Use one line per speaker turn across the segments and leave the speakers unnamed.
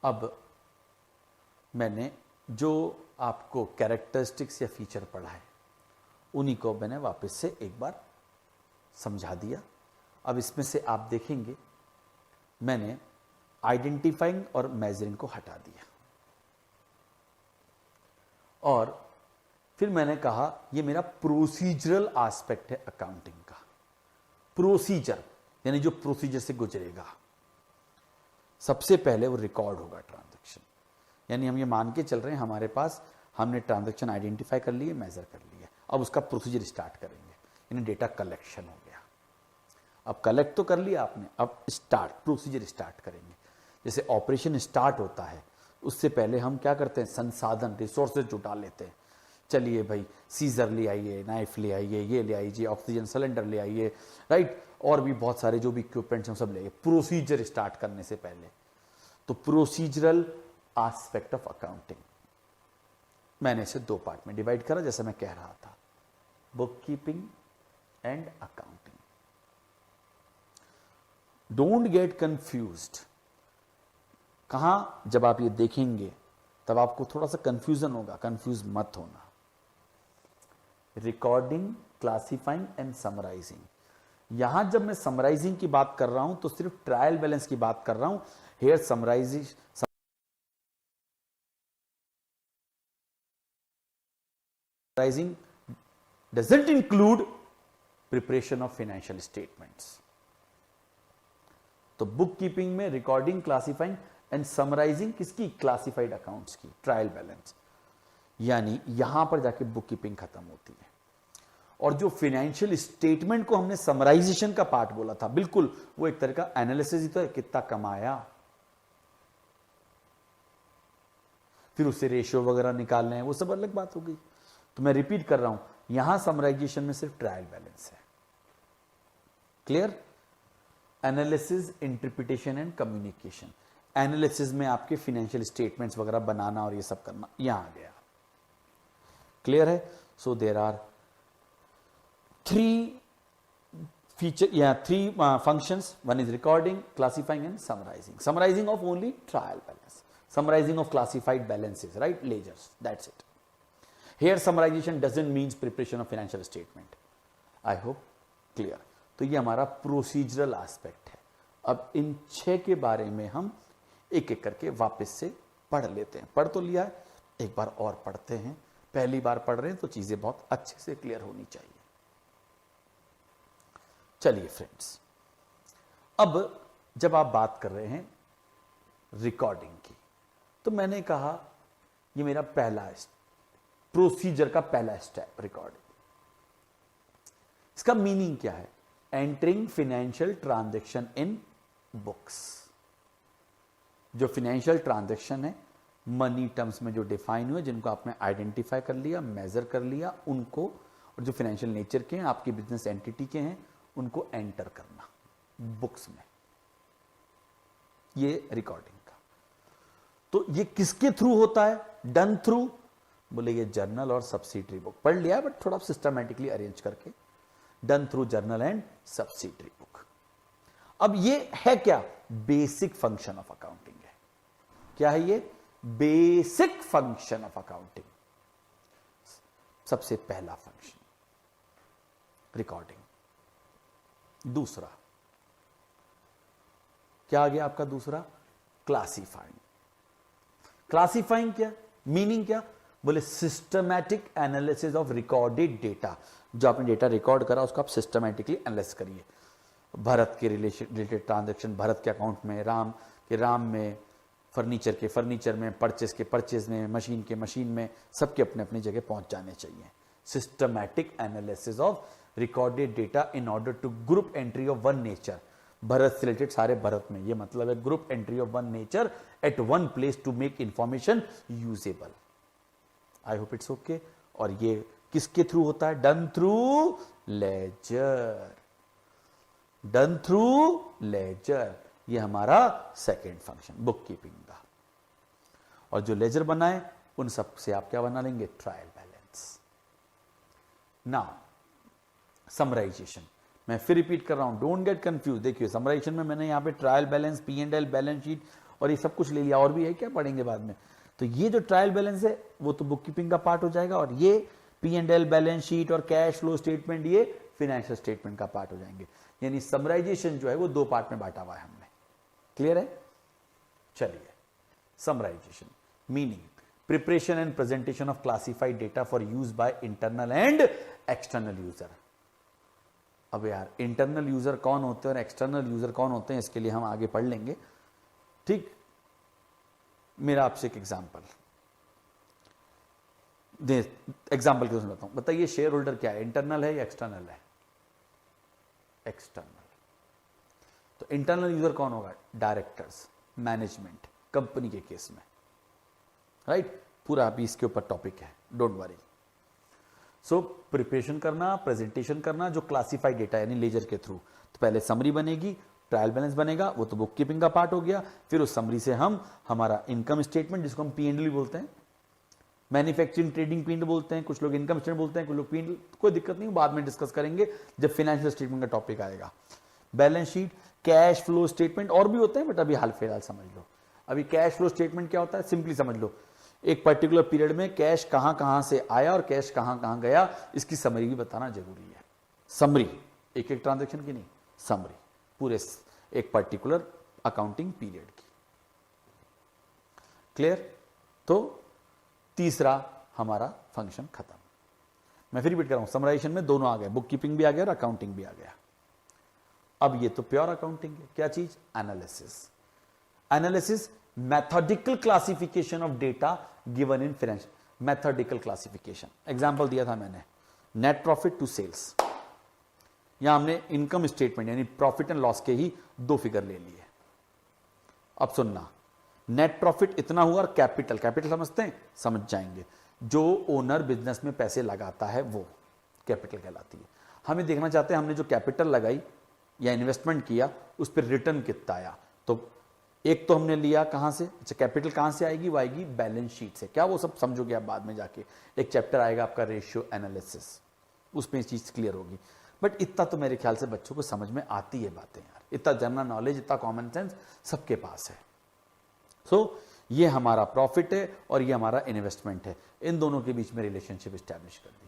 अब मैंने जो आपको कैरेक्टरिस्टिक्स या फीचर पढ़ा है उन्हीं को मैंने वापस से एक बार समझा दिया। अब इसमें से आप देखेंगे मैंने आइडेंटिफाइंग और मेजरिंग को हटा दिया और फिर मैंने कहा ये मेरा प्रोसीजरल एस्पेक्ट है अकाउंटिंग का। प्रोसीजर यानी जो प्रोसीजर से गुजरेगा, सबसे पहले वो रिकॉर्ड होगा ट्रांजैक्शन। यानी हम ये मान के चल रहे हैं हमारे पास हमने ट्रांजैक्शन आइडेंटिफाई कर लिए, मेजर कर लिए, अब उसका प्रोसीजर स्टार्ट करेंगे, यानी डेटा कलेक्शन हो गया। अब कलेक्ट तो कर लिया आपने, अब स्टार्ट प्रोसीजर स्टार्ट करेंगे। जैसे ऑपरेशन स्टार्ट होता है उससे पहले हम क्या करते हैं, संसाधन रिसोर्सेज जुटा लेते हैं। चलिए भाई सीजर ले आइए, नाइफ ले आइए, ये ले आइए, ऑक्सीजन सिलेंडर ले आइए, राइट, और भी बहुत सारे जो भी इक्विपमेंट्स हम सब ले आइए प्रोसीजर स्टार्ट करने से पहले। तो प्रोसीजरल एस्पेक्ट ऑफ अकाउंटिंग मैंने इसे दो पार्ट में डिवाइड करा, जैसे मैं कह रहा था, book keeping and accounting. Don't get confused. कहां जब आप ये देखेंगे तब आपको थोड़ा सा कंफ्यूजन होगा, कंफ्यूज मत होना। Recording, classifying and summarising. यहां जब मैं समराइजिंग की बात कर रहा हूं तो सिर्फ ट्रायल बैलेंस की बात कर रहा हूं। Here summarising doesn't include preparation of financial statements. तो बुक कीपिंग में रिकॉर्डिंग, क्लासिफाइंग एंड समराइजिंग किसकी, क्लासिफाइड अकाउंट्स की, ट्रायल बैलेंस, यानी यहां पर जाके बुक कीपिंग खत्म होती है। और जो फाइनेंशियल स्टेटमेंट को हमने समराइजेशन का पार्ट बोला था, बिल्कुल वो एक तरह का एनालिसिस ही तो है, कितना कमाया, फिर उससे रेशियो वगैरह निकालने हैं, वो सब अलग बात हो गई। तो मैं रिपीट कर रहा हूं, यहां समराइजेशन में सिर्फ ट्रायल बैलेंस है। Clear? Analysis, interpretation and communication. Analysis में आपके फाइनेंशियल स्टेटमेंट्स वगैरह बनाना और ये सब करना यहां आ गया। क्लियर है? So there are three feature या three functions. One is recording, classifying and summarizing. Summarizing of only trial balance, summarizing of classified balances, right? Ledgers, that's it. Here summarization doesn't mean preparation of financial statement. I hope clear. तो ये हमारा procedural aspect है। अब इन 6 के बारे में हम एक एक करके वापस से पढ़ लेते हैं। पढ़ तो लिया है, एक बार और पढ़ते हैं। पहली बार पढ़ रहे हैं तो चीजें बहुत अच्छे से क्लियर होनी चाहिए। चलिए फ्रेंड्स, अब जब आप बात कर रहे हैं रिकॉर्डिंग की, तो मैंने कहा ये मेरा पहला प्रोसीजर का पहला स्टेप रिकॉर्डिंग। इसका मीनिंग क्या है? Entering financial transaction in books. जो फाइनेंशियल ट्रांजैक्शन है मनी टर्म्स में जो डिफाइन हुए, जिनको आपने आइडेंटिफाई कर लिया, मेजर कर लिया, उनको, और जो फाइनेंशियल नेचर के हैं, आपकी बिजनेस एंटिटी के हैं, उनको एंटर करना बुक्स में, ये रिकॉर्डिंग का। तो ये किसके थ्रू होता है? डन थ्रू, बोले ये जर्नल और सब्सिडरी बुक। पढ़ लिया बट थोड़ा सिस्टमैटिकली अरेंज करके, done through journal and subsidiary book. अब ये है क्या? बेसिक फंक्शन ऑफ अकाउंटिंग है। क्या है ये? Basic function of accounting. सबसे पहला फंक्शन रिकॉर्डिंग। दूसरा क्या आ गया आपका? दूसरा क्लासिफाइंग। क्लासिफाइंग क्या, मीनिंग क्या? बोले systematic analysis of recorded data. जो आपने डेटा रिकॉर्ड करा उसको आप सिस्टमैटिकली एनालिसिस करिए। भरत के रिलेटेड ट्रांजैक्शन भरत के अकाउंट में, राम के राम में, फर्नीचर के फर्नीचर में, परचेज के परचेज में, मशीन के मशीन में, सबके अपने अपनी जगह पहुंच जाने चाहिए। Systematic analysis of recorded data in order to group entry of one nature. Bharat से रिलेटेड सारे भरत में, ये मतलब है group entry of one nature at one place to make information usable. I hope it's okay. और ये किसके थ्रू होता है? Done through ledger. Done through ledger, ये हमारा सेकेंड फंक्शन बुक कीपिंग का। और जो लेजर बनाए उन सब से आप क्या बना लेंगे? Trial balance. नाउ समराइजेशन, मैं फिर रिपीट कर रहा हूं, डोंट गेट कंफ्यूज। देखिए समराइजेशन में मैंने यहां पे trial balance, P&L, balance sheet और ये सब कुछ ले लिया, और भी है क्या, पढ़ेंगे बाद में। तो ये जो ट्रायल बैलेंस है वो तो बुक कीपिंग का पार्ट हो जाएगा, और ये P&L, बैलेंस शीट और कैश फ्लो स्टेटमेंट ये फिनेंशियल स्टेटमेंट का पार्ट हो जाएंगे। यानी समराइजेशन जो है वो 2 पार्ट में बांटा हुआ है हमने। क्लियर है? चलिए, summarisation meaning preparation and presentation of classified data for use by internal and external user. अब यार इंटरनल यूजर कौन होते हैं और एक्सटर्नल यूजर कौन होते हैं, इसके लिए हम आगे पढ़ लेंगे। ठीक, मेरा आपसे एक एग्जांपल दे, एग्जांपल क्यों सुनाता हूं। बताइए शेयर होल्डर क्या है, इंटरनल है या एक्सटर्नल है? एक्सटर्नल। तो इंटरनल यूजर कौन होगा? डायरेक्टर्स, मैनेजमेंट, कंपनी के केस में, राइट। पूरा अभी इसके ऊपर टॉपिक है, डोंट वरी। सो प्रिपरेशन करना, प्रेजेंटेशन करना जो क्लासिफाइड डेटा यानी लेजर के थ्रू, तो पहले समरी बनेगी, ट्रायल बैलेंस बनेगा, वो तो बुक कीपिंग का पार्ट हो गया। फिर उस समरी से हम हमारा इनकम स्टेटमेंट, जिसको हम P&L बोलते हैं, मैन्युफैक्चरिंग ट्रेडिंग P&L बोलते हैं, कुछ लोग इनकम स्टेटमेंट बोलते हैं, कुछ लोग P&L, कोई दिक्कत नहीं, बाद में डिस्कस करेंगे जब फाइनेंशियल स्टेटमेंट का टॉपिक आएगा। Balance sheet, cash flow statement और भी होते हैं, बट अभी हाल फिलहाल समझ लो। अभी कैश फ्लो स्टेटमेंट क्या होता है, सिंपली समझ लो, एक पर्टिकुलर पीरियड में कैश कहां कहां से आया और कैश कहां कहां गया, इसकी समरी भी बताना जरूरी है। समरी, एक एक ट्रांजैक्शन की नहीं, समरी पूरे एक पर्टिकुलर अकाउंटिंग पीरियड की। क्लियर? तो तीसरा हमारा फंक्शन खत्म। मैं फिर रिपीट कर रहा हूं, समराइजेशन में दोनों आ गए, बुक कीपिंग भी आ गया और अकाउंटिंग भी आ गया। अब ये तो प्योर अकाउंटिंग है। क्या चीज? Analysis. Analysis, methodical classification of data given in financial. Methodical classification, example दिया था मैंने, नेट प्रॉफिट टू सेल्स। यहां हमने इनकम स्टेटमेंट यानी प्रॉफिट एंड लॉस के ही 2 फिगर ले लिए। अब सुनना, नेट प्रॉफिट इतना हुआ और कैपिटल, कैपिटल समझते हैं, समझ जाएंगे, जो ओनर बिजनेस में पैसे लगाता है वो कैपिटल कहलाती है। हमें देखना चाहते हैं हमने जो कैपिटल लगाई या इन्वेस्टमेंट किया उस पर रिटर्न कितना आया। तो एक तो हमने लिया कहां से, अच्छा कैपिटल कहां से आएगी, वो आएगी बैलेंस शीट से। क्या वो सब समझोगे आप बाद में जाके, एक चैप्टर आएगा आपका रेशियो एनालिसिस, उसमें ये चीज क्लियर होगी। बट इतना तो मेरे ख्याल से बच्चों को समझ में आती है बातें यार, इतना जनरल नॉलेज, इतना कॉमन सेंस सबके पास है। सो ये हमारा प्रॉफिट है और ये हमारा इन्वेस्टमेंट है, इन दोनों के बीच में रिलेशनशिप स्टैब्लिश कर दी।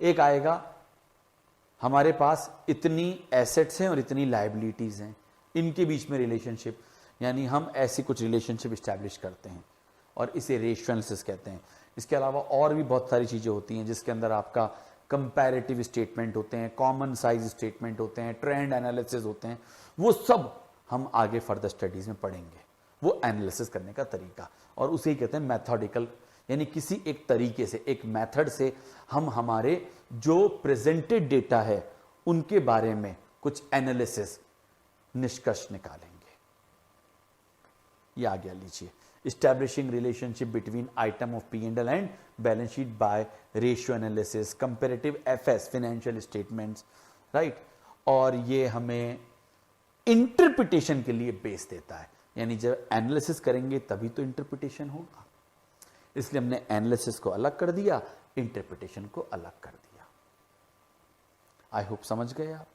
एक आएगा हमारे पास इतनी एसेट्स हैं और इतनी लायबिलिटीज हैं, इनके बीच में रिलेशनशिप, यानी हम ऐसी कुछ रिलेशनशिप स्टैब्लिश करते हैं और इसे रेशियो एनालिसिस कहते हैं। इसके अलावा और भी बहुत सारी चीजें होती हैं जिसके अंदर आपका कंपैरेटिव स्टेटमेंट होते हैं, कॉमन साइज स्टेटमेंट होते हैं, ट्रेंड एनालिसिस होते हैं, वो सब हम आगे फर्दर स्टडीज में पढ़ेंगे, वो एनालिसिस करने का तरीका, और उसे ही कहते हैं मैथोडिकल, यानी किसी एक तरीके से, एक मेथड से हम हमारे जो प्रेजेंटेड डेटा है उनके बारे में कुछ एनालिसिस, निष्कर्ष निकालेंगे। ये आ गया, लीजिए, establishing relationship between item of P&L and balance sheet by ratio analysis, comparative FS financial statements, right? और ये हमें इंटरप्रिटेशन के लिए बेस देता है, यानी जब एनालिसिस करेंगे तभी तो इंटरप्रिटेशन होगा, इसलिए हमने एनालिसिस को अलग कर दिया, इंटरप्रिटेशन को अलग कर दिया। आई होप समझ गए आप।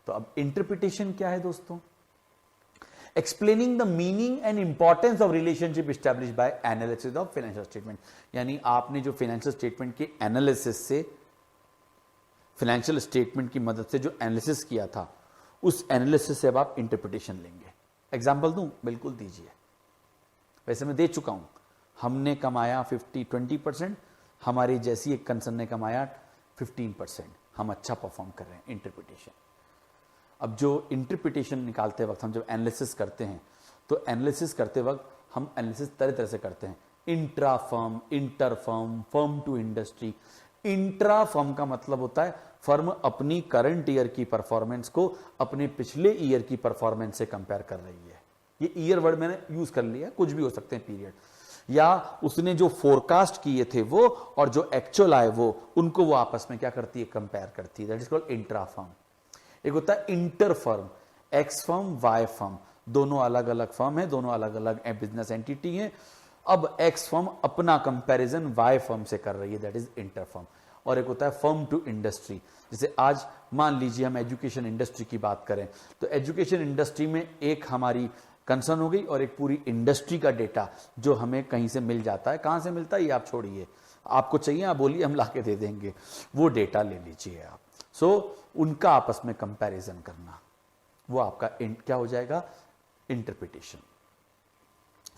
तो अब इंटरप्रिटेशन क्या है दोस्तों? Explaining the meaning and importance of relationship establish bye analysis of financial statement, यानी आपने जो फाइनेंशियल स्टेटमेंट के एनालिसिस से, फाइनेंशियल स्टेटमेंट की मदद से जो एनालिसिस किया था, उस एनालिसिस से अब आप इंटरप्रिटेशन लेंगे। एग्जांपल दूं? बिल्कुल दीजिए, वैसे मैं दे चुका हूं। हमने कमाया 20% हमारी जैसी एक कंसर्न ने कमाया 15%, हम अच्छा परफॉर्म कर रहे हैं, इंटरप्रिटेशन। अब जो इंटरप्रिटेशन निकालते वक्त हम जब एनालिसिस करते हैं, तो एनालिसिस करते वक्त हम एनालिसिस तरह तरह से करते हैं, intra firm, inter firm, firm to industry. Intra firm का मतलब होता है फर्म अपनी करंट ईयर की परफॉर्मेंस को अपने पिछले ईयर की परफॉर्मेंस से कंपेयर कर रही है। ये ईयर वर्ड मैंने यूज कर लिया, कुछ भी हो सकते हैं पीरियड, या उसने जो फोरकास्ट किए थे वो और जो एक्चुअल आए वो, उनको वो आपस में क्या करती है, कंपेयर करती है। That is called intra firm. एक होता है inter firm, x firm, y firm, दोनों अलग अलग फर्म है, दोनों अलग अलग बिजनेस एंटिटी है। अब एक्स फर्म अपना कंपैरिजन वाई फर्म से कर रही है, दैट इज इंटर फर्म। और एक होता है फर्म टू इंडस्ट्री। जैसे आज मान लीजिए हम एजुकेशन इंडस्ट्री की बात करें, तो एजुकेशन इंडस्ट्री में एक हमारी कंसर्न हो गई और एक पूरी इंडस्ट्री का डेटा जो हमें कहीं से मिल जाता है। कहां से मिलता है ये आप छोड़िए, आपको चाहिए आप बोलिए, हम लाके दे देंगे, वो डेटा ले लीजिए आप। सो उनका आपस में कंपैरिजन करना, वो आपका क्या हो जाएगा, interpretation.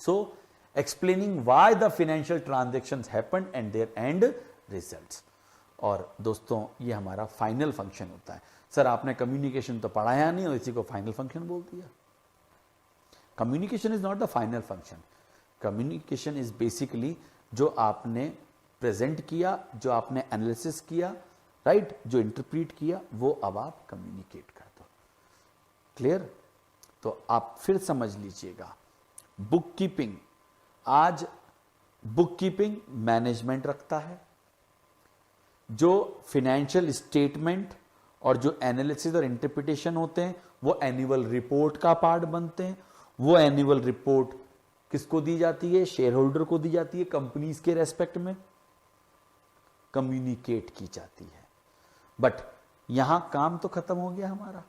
So explaining why the financial transactions happened and their end results. और दोस्तों ये हमारा फाइनल फंक्शन होता है। सर आपने कम्युनिकेशन तो पढ़ाया नहीं और इसी को फाइनल फंक्शन बोल दिया। Communication is not the final function. Communication is basically जो आपने प्रेजेंट किया, जो आपने एनालिसिस किया, राइट, जो इंटरप्रीट किया, वो अब आप कम्युनिकेट कर दो। क्लियर? तो आप फिर समझ लीजिएगा, बुक कीपिंग, आज बुक कीपिंग मैनेजमेंट रखता है, जो फाइनेंशियल स्टेटमेंट और जो एनालिसिस और इंटरप्रिटेशन होते हैं वो एनुअल रिपोर्ट का पार्ट बनते हैं। वो एनुअल रिपोर्ट किसको दी जाती है, शेयर होल्डर को दी जाती है, कंपनीज के रेस्पेक्ट में कम्युनिकेट की जाती है। बट यहां काम तो खत्म हो गया हमारा।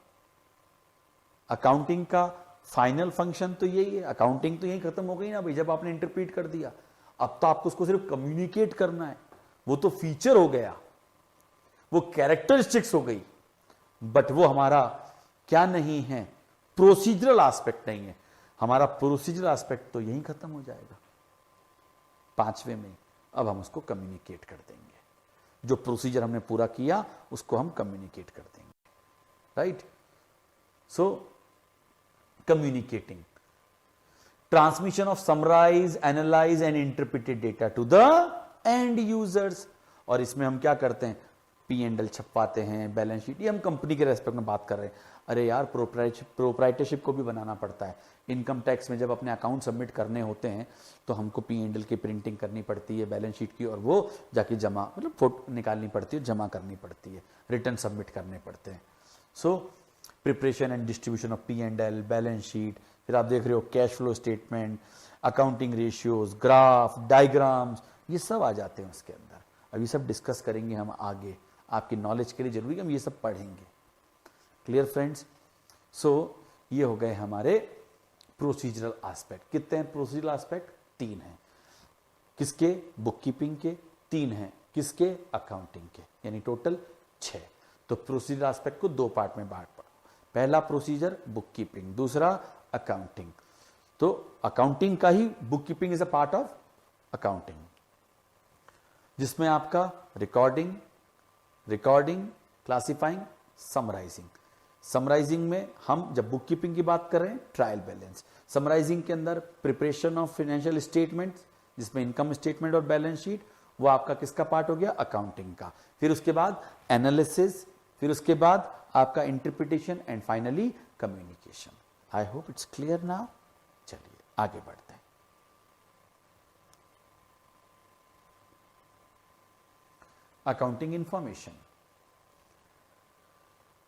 अकाउंटिंग का फाइनल फंक्शन तो यही है, अकाउंटिंग तो यही खत्म हो गई ना भाई, जब आपने इंटरप्रीट कर दिया। अब तो आपको उसको सिर्फ कम्युनिकेट करना है, वो तो फीचर हो गया, वो कैरेक्टरिस्टिक्स हो गई, बट वो हमारा क्या नहीं है, प्रोसीजरल एस्पेक्ट नहीं है। हमारा प्रोसीजरल एस्पेक्ट तो यही खत्म हो जाएगा 5वें में। अब हम उसको कम्युनिकेट कर देंगे, जो प्रोसीजर हमने पूरा किया उसको हम कम्युनिकेट कर देंगे, right. So communicating, transmission of summarise, analyse and interpreted data to the end users. और इसमें हम क्या करते हैं, P&L छपवाते हैं, बैलेंस शीट, ये हम कंपनी के रेस्पेक्ट में बात कर रहे हैं। अरे यार प्रोप्राइटरशिप को भी बनाना पड़ता है। इनकम टैक्स में जब अपने अकाउंट सबमिट करने होते हैं तो हमको P&L की प्रिंटिंग करनी पड़ती है, बैलेंस शीट की, और वो जाके जमा, मतलब फोटो निकालनी पड़ती है, जमा करनी पड़ती है, रिटर्न सबमिट करने पड़ते हैं। So preparation and distribution of P&L, balance sheet, फिर आप देख रहे हो cash flow statement, accounting ratios, graph, diagrams, ये सब आ जाते हैं उसके अंदर। अब ये सब डिस्कस करेंगे हम आगे, आपकी नॉलेज के लिए जरूरी है, हम ये सब पढ़ेंगे। Clear friends? सो ये हो गए हमारे प्रोसीजरल एस्पेक्ट। कितने हैं प्रोसीजरल एस्पेक्ट? 3 हैं। किसके? बुक कीपिंग के। 3 हैं किसके? अकाउंटिंग के, यानी टोटल 6। तो प्रोसीजरल एस्पेक्ट को 2 पार्ट में बांट पड़ो। पहला प्रोसीजर बुक कीपिंग, दूसरा अकाउंटिंग। तो अकाउंटिंग का ही book keeping is a part of accounting, जिसमें आपका रिकॉर्डिंग, क्लासिफाइंग, समराइजिंग। समराइजिंग में हम जब बुक कीपिंग की बात कर रहे हैं, ट्रायल बैलेंस। समराइजिंग के अंदर प्रिपरेशन ऑफ फाइनेंशियल स्टेटमेंट, जिसमें इनकम स्टेटमेंट और बैलेंस शीट, वो आपका किसका पार्ट हो गया? अकाउंटिंग का। फिर उसके बाद एनालिसिस, फिर उसके बाद आपका interpretation and finally communication. I hope it's clear now. चलिए आगे बढ़ते हैं। अकाउंटिंग इंफॉर्मेशन,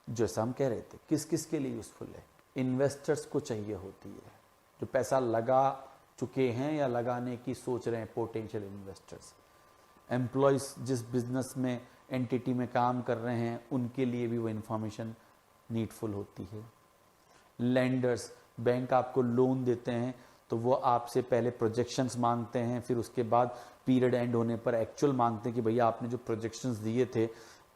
जैसा हम कह रहे थे, किस किस के लिए यूजफुल है? इन्वेस्टर्स को चाहिए होती है, जो पैसा लगा चुके हैं या लगाने की सोच रहे हैं, पोटेंशियल इन्वेस्टर्स। एम्प्लॉयज जिस बिजनेस में, एंटिटी में काम कर रहे हैं, उनके लिए भी वो इंफॉर्मेशन नीडफुल होती है। लेंडर्स, बैंक आपको लोन देते हैं तो वो आपसे पहले प्रोजेक्शंस मांगते हैं, फिर उसके बाद पीरियड एंड होने पर एक्चुअल मांगते हैं कि भैया आपने जो प्रोजेक्शंस दिए थे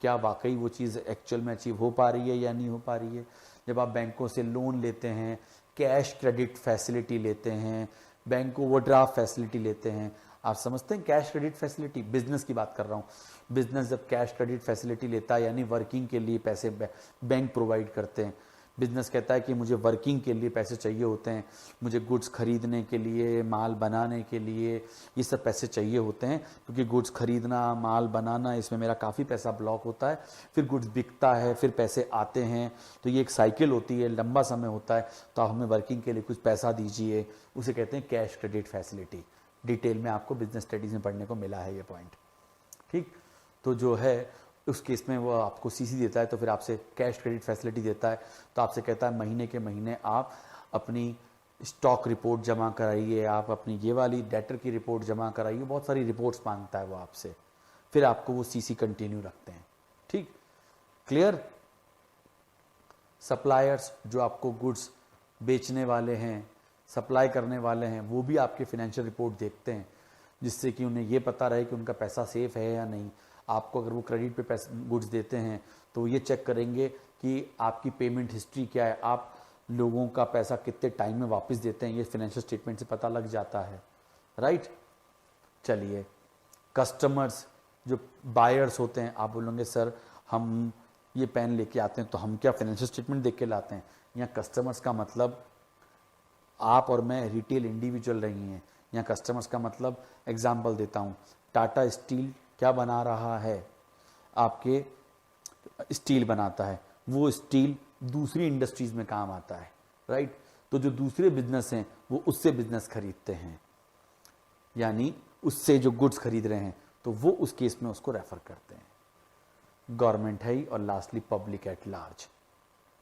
क्या वाकई वो चीज़ एक्चुअल में अचीव हो पा रही है या नहीं हो पा रही है। जब आप बैंकों से लोन लेते हैं, कैश क्रेडिट फैसिलिटी लेते हैं, बैंक को ओवरड्राफ्ट फैसिलिटी लेते हैं, आप समझते हैं कैश क्रेडिट फैसिलिटी, बिजनेस की बात कर रहा हूँ। बिजनेस जब कैश क्रेडिट फैसिलिटी लेता है यानी वर्किंग के लिए पैसे बैंक प्रोवाइड करते हैं। बिजनेस कहता है कि मुझे वर्किंग के लिए पैसे चाहिए होते हैं, मुझे गुड्स खरीदने के लिए, माल बनाने के लिए, ये सब पैसे चाहिए होते हैं, क्योंकि गुड्स खरीदना, माल बनाना, इसमें मेरा काफ़ी पैसा ब्लॉक होता है। फिर गुड्स बिकता है, फिर पैसे आते हैं, तो ये एक साइकिल होती है, लंबा समय होता है। तो आप हमें वर्किंग के लिए कुछ पैसा दीजिए, उसे कहते हैं कैश क्रेडिट फैसिलिटी। डिटेल में आपको बिजनेस स्टडीज में पढ़ने को मिला है ये पॉइंट, ठीक। तो जो है उस केस में वो आपको सीसी देता है, तो फिर आपसे कैश क्रेडिट फैसिलिटी देता है, तो आपसे कहता है महीने के महीने आप अपनी स्टॉक रिपोर्ट जमा कराइए, आप अपनी ये वाली डेटर की रिपोर्ट जमा कराइए, बहुत सारी रिपोर्ट्स मांगता है वो आपसे। फिर आपको वो सीसी कंटिन्यू रखते हैं। ठीक, क्लियर। सप्लायर्स जो आपको गुड्स बेचने वाले हैं, सप्लाई करने वाले हैं, वो भी आपके फाइनेंशियल रिपोर्ट देखते हैं, जिससे कि उन्हें ये पता रहे कि उनका पैसा सेफ है या नहीं। आपको अगर वो क्रेडिट पे पैसे गुड्स देते हैं तो ये चेक करेंगे कि आपकी पेमेंट हिस्ट्री क्या है, आप लोगों का पैसा कितने टाइम में वापस देते हैं, ये फाइनेंशियल स्टेटमेंट से पता लग जाता है, राइट। चलिए, कस्टमर्स जो बायर्स होते हैं, आप बोलेंगे सर हम ये पेन लेके आते हैं तो हम क्या फाइनेंशियल स्टेटमेंट देख के लाते हैं? यहाँ कस्टमर्स का मतलब आप और मैं रिटेल इंडिविजुअल नहीं हैं। यहाँ कस्टमर्स का मतलब, एग्जांपल देता हूँ, टाटा स्टील क्या बना रहा है, आपके स्टील बनाता है, वो स्टील दूसरी इंडस्ट्रीज में काम आता है, राइट। तो जो दूसरे बिजनेस हैं वो उससे बिजनेस खरीदते हैं, यानी उससे जो गुड्स खरीद रहे हैं, तो वो उस केस में उसको रेफर करते हैं। गवर्नमेंट है ही, और lastly public at large.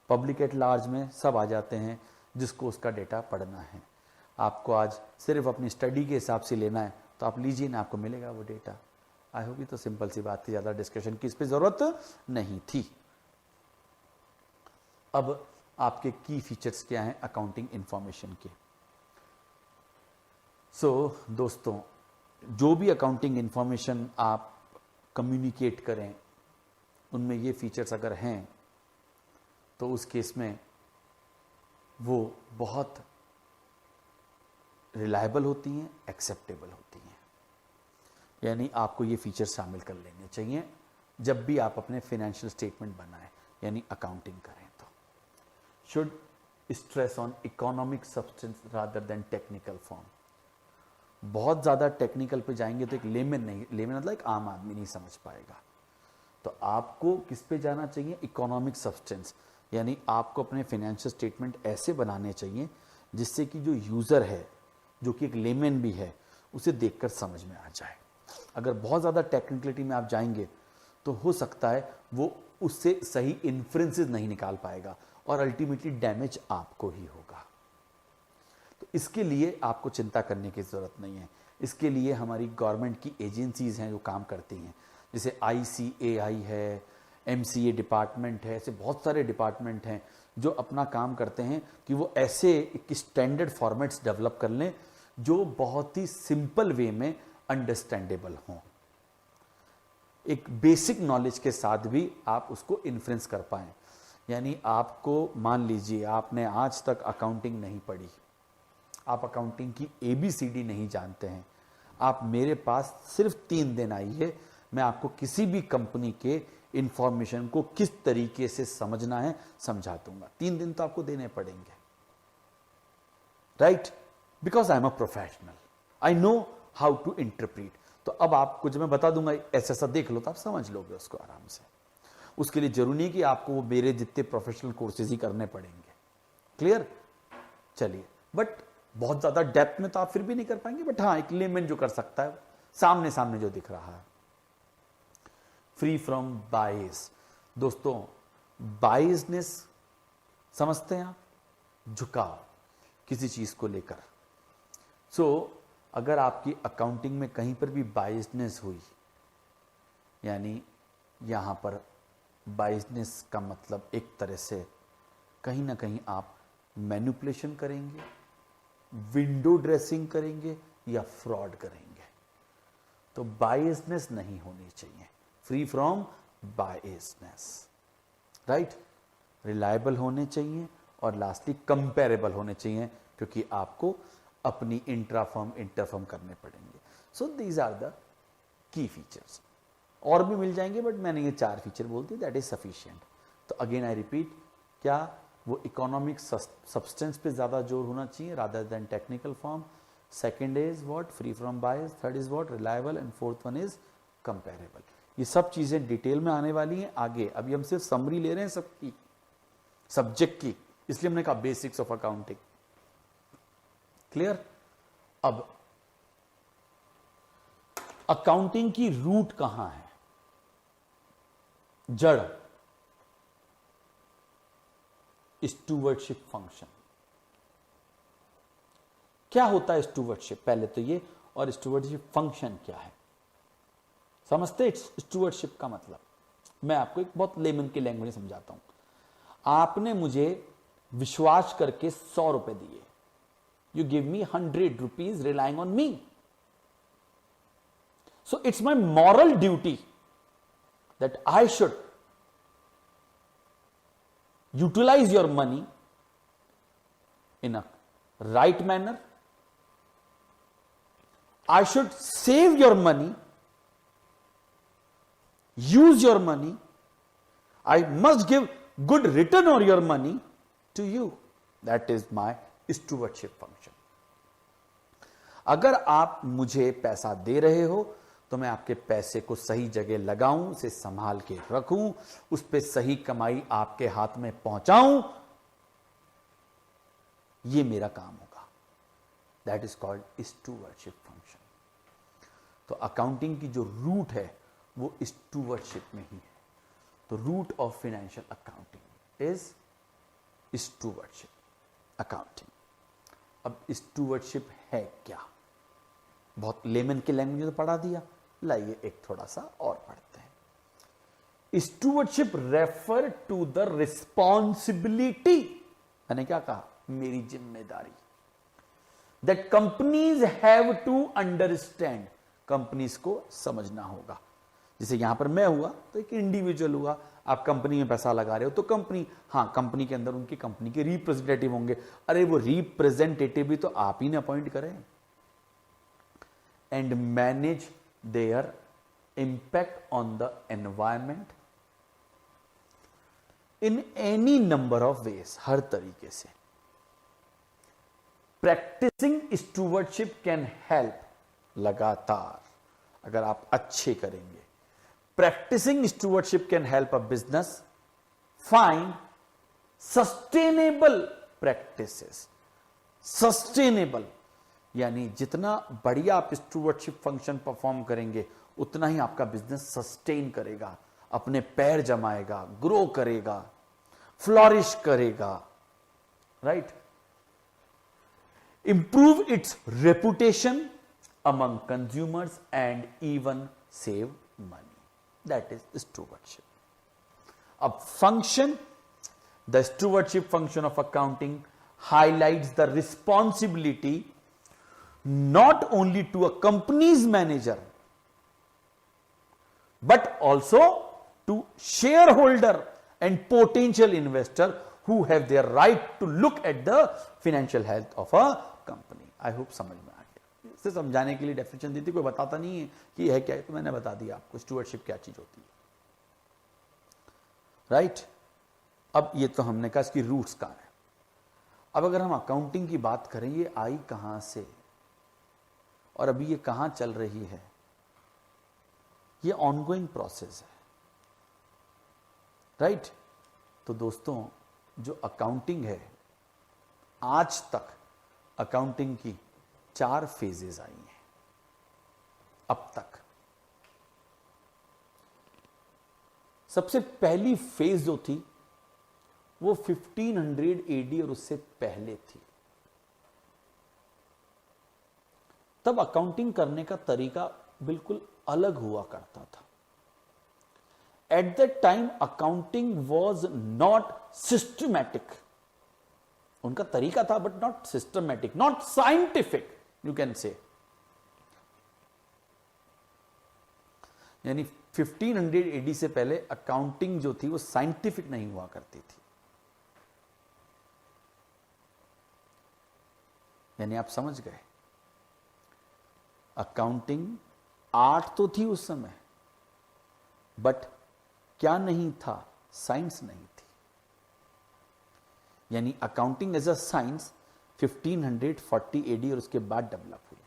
Public at large में सब आ जाते हैं जिसको उसका डेटा पढ़ना है। आपको आज सिर्फ अपनी स्टडी के हिसाब से लेना है तो आप लीजिए ना, आपको मिलेगा वो डेटा। आई होप ये तो सिंपल सी बात थी, ज़्यादा डिस्कशन की इस पर ज़रूरत नहीं थी। अब आपके की फीचर्स क्या हैं अकाउंटिंग इंफॉर्मेशन के। दोस्तों, जो भी अकाउंटिंग इंफॉर्मेशन आप कम्युनिकेट करें उनमें ये फीचर्स अगर हैं तो उस केस में वो बहुत रिलायबल होती हैं, एक्सेप्टेबल होती हैं। यानी आपको ये फीचर शामिल कर लेने चाहिए जब भी आप अपने फाइनेंशियल स्टेटमेंट बनाएं, यानी अकाउंटिंग करें तो। Should stress on economic substance rather than technical form. बहुत ज़्यादा टेक्निकल पे जाएंगे तो एक लेमन मतलब एक आम आदमी नहीं समझ पाएगा। तो आपको किस पे जाना चाहिए? इकोनॉमिक सब्सटेंस, यानी आपको अपने फाइनेंशियल स्टेटमेंट ऐसे बनाने चाहिए जिससे कि जो यूज़र है, जो कि एक लेमन भी है, उसे देखकर समझ में आ जाए। अगर बहुत ज़्यादा टेक्निकलिटी में आप जाएंगे तो हो सकता है वो उससे सही इन्फ्रेंसेस नहीं निकाल पाएगा और अल्टीमेटली डैमेज आपको ही होगा। तो इसके लिए आपको चिंता करने की ज़रूरत नहीं है। इसके लिए हमारी गवर्नमेंट की एजेंसीज़ हैं जो काम करती हैं, जैसे ICAI है, MCA डिपार्टमेंट है, ऐसे बहुत सारे डिपार्टमेंट हैं जो अपना काम करते हैं कि वो ऐसे एक स्टैंडर्ड फॉर्मेट्स डेवलप कर लें जो बहुत ही सिंपल वे में अंडरस्टैंडेबल हों। एक बेसिक नॉलेज के साथ भी आप उसको इन्फ्लुएंस कर पाएं। यानी आपको, मान लीजिए आपने आज तक अकाउंटिंग नहीं पढ़ी, आप अकाउंटिंग की ABCD नहीं जानते हैं, आप मेरे पास सिर्फ 3 दिन आइए, मैं आपको किसी भी कंपनी के इंफॉर्मेशन को किस तरीके से समझना है समझा दूंगा। 3 दिन तो आपको देने पड़ेंगे, right, because I am a professional, I know how to interpret. तो अब आपको जब मैं बता दूंगा ऐसा ऐसा देख लो, तो आप समझ लोगे उसको आराम से। उसके लिए जरूरी नहीं कि आपको वो मेरे जितने प्रोफेशनल कोर्सेज ही करने पड़ेंगे। क्लियर? चलिए, बट बहुत ज्यादा डेप्थ में तो आप फिर भी नहीं कर पाएंगे, बट हाँ, एक लेमन जो कर सकता है, सामने सामने जो दिख रहा है। फ्री फ्रॉम बायस। दोस्तों, बायसनेस समझते हैं आप? झुकाव किसी चीज को लेकर। अगर आपकी अकाउंटिंग में कहीं पर भी बायसनेस हुई, यानी यहां पर बायसनेस का मतलब एक तरह से कहीं ना कहीं आप मैनिपुलेशन करेंगे, विंडो ड्रेसिंग करेंगे या फ्रॉड करेंगे, तो बायसनेस नहीं होनी चाहिए। Free from biasness, right. Reliable होने चाहिए और लास्टली कंपेरेबल होने चाहिए, क्योंकि आपको अपनी इंटरफर्म करने पड़ेंगे। So these are the key features. और भी मिल जाएंगे, बट मैंने ये 4 फीचर बोल दिए, दैट इज सफिशिएंट। तो अगेन आई रिपीट, क्या वो इकोनॉमिक सब्सटेंस पे ज्यादा जोर होना चाहिए rather than technical form. Second is what? Free from bias. Third is what? Reliable. And fourth one is comparable. ये सब चीजें डिटेल में आने वाली हैं आगे। अभी हम सिर्फ समरी ले रहे हैं सबकी, सब्जेक्ट की, इसलिए हमने कहा बेसिक्स ऑफ अकाउंटिंग। क्लियर? अब अकाउंटिंग की रूट कहां है, जड़? स्टूवर्डशिप फंक्शन। क्या होता है स्टूवर्डशिप? पहले तो ये, और स्टूवर्डशिप फंक्शन क्या है समझते स्टूवर्डशिप का मतलब? मैं आपको एक बहुत लेमन की लैंग्वेज में समझाता हूं। आपने मुझे विश्वास करके 100 रुपए दिए, you give me 100 rupees relying on me, so it's my moral duty that I should utilise your money in a right manner. I should save your money, use your money. I must give good return on your money to you. That is my stewardship function. अगर आप मुझे पैसा दे रहे हो तो मैं आपके पैसे को सही जगह लगाऊं, उसे संभाल के रखूं, उस पर सही कमाई आपके हाथ में पहुंचाऊं, ये मेरा काम होगा। That is called stewardship function. तो अकाउंटिंग की जो रूट है वो स्टूवर्डशिप में ही है। तो root of financial accounting is stewardship accounting. अब स्टूवर्डशिप है क्या? बहुत लेमन के लैंग्वेज में तो पढ़ा दिया, लाइए एक थोड़ा सा और पढ़ते हैं। Stewardship refer to the responsibility, मैंने क्या कहा, मेरी जिम्मेदारी, that companies have to understand, companies को समझना होगा। जैसे यहां पर मैं हुआ तो एक इंडिविजुअल हुआ, आप कंपनी में पैसा लगा रहे हो तो कंपनी, हाँ कंपनी के अंदर उनकी कंपनी के रिप्रेजेंटेटिव होंगे। अरे वो रिप्रेजेंटेटिव भी तो आप ही ने अपॉइंट करें। And manage their impact on the environment in any number of ways, हर तरीके से। प्रैक्टिसिंग स्टूवर्डशिप कैन हेल्प, लगातार अगर आप अच्छे करेंगे, practising stewardship can help a business find sustainable practices. Sustainable यानी जितना बढ़िया आप स्टूवर्डशिप फंक्शन परफॉर्म करेंगे उतना ही आपका बिजनेस सस्टेन करेगा, अपने पैर जमाएगा, ग्रो करेगा, फ्लॉरिश करेगा, right. Improve it's reputation among consumers and even save money. That is stewardship. A function, the stewardship function of accounting highlights the responsibility not only to a company's manager but also to shareholder and potential investor who have their right to look at the financial health of a company. I hope समझ में से समझाने के लिए definition दी थी, कोई बताता नहीं है कि है क्या है, तो मैंने बता दिया आपको स्टूवर्डशिप क्या चीज होती है, राइट। अब ये तो हमने कहा इसकी रूट्स कहां है। अब अगर हम अकाउंटिंग की बात करें, ये आई कहां से और अभी ये कहां चल रही है, ये ऑनगोइंग प्रोसेस है, राइट। तो दोस्तों जो अकाउंटिंग है, आज तक अकाउंटिंग की 4 फेजेस आई हैं अब तक। सबसे पहली फेज जो थी वो 1500 AD और उससे पहले थी। तब अकाउंटिंग करने का तरीका बिल्कुल अलग हुआ करता था। At that time accounting was not systematic, उनका तरीका था but not systematic, not scientific, you can say. यानी 1500 AD से पहले अकाउंटिंग जो थी वो साइंटिफिक नहीं हुआ करती थी। यानी आप समझ गए, अकाउंटिंग आर्ट तो थी उस समय, बट क्या नहीं था, साइंस नहीं थी। यानी accounting as a science 1540 AD और उसके बाद डेवलप हुई।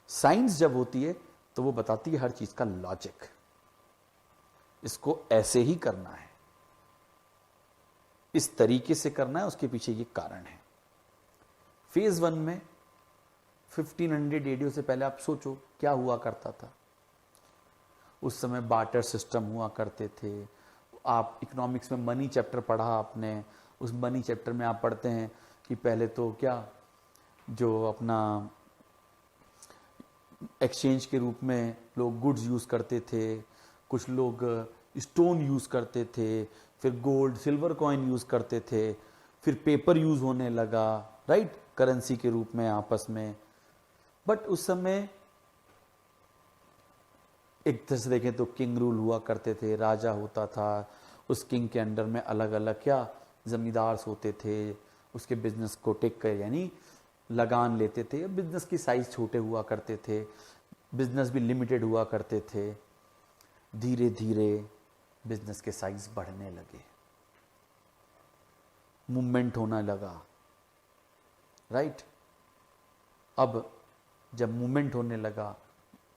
साइंस जब होती है तो वो बताती है हर चीज का लॉजिक, इसको ऐसे ही करना है, इस तरीके से करना है, उसके पीछे ये कारण है। फेज 1 में 1500 AD से पहले आप सोचो क्या हुआ करता था। उस समय बार्टर सिस्टम हुआ करते थे। आप इकोनॉमिक्स में मनी चैप्टर पढ़ा आपने, उस मनी चैप्टर में आप पढ़ते हैं कि पहले तो क्या, जो अपना एक्सचेंज के रूप में लोग गुड्स यूज़ करते थे, कुछ लोग स्टोन यूज़ करते थे, फिर गोल्ड सिल्वर कॉइन यूज़ करते थे, फिर पेपर यूज़ होने लगा, राइट, करेंसी के रूप में आपस में। बट उस समय एक तरह से देखें तो किंग रूल हुआ करते थे, राजा होता था, उस किंग के अंडर में अलग अलग क्या जमींदार होते थे, उसके बिजनेस को टेक कर यानी लगान लेते थे। बिजनेस की साइज छोटे हुआ करते थे, बिजनेस भी लिमिटेड हुआ करते थे। धीरे धीरे बिजनेस के साइज बढ़ने लगे, मूवमेंट होना लगा, राइट। अब जब मूवमेंट होने लगा,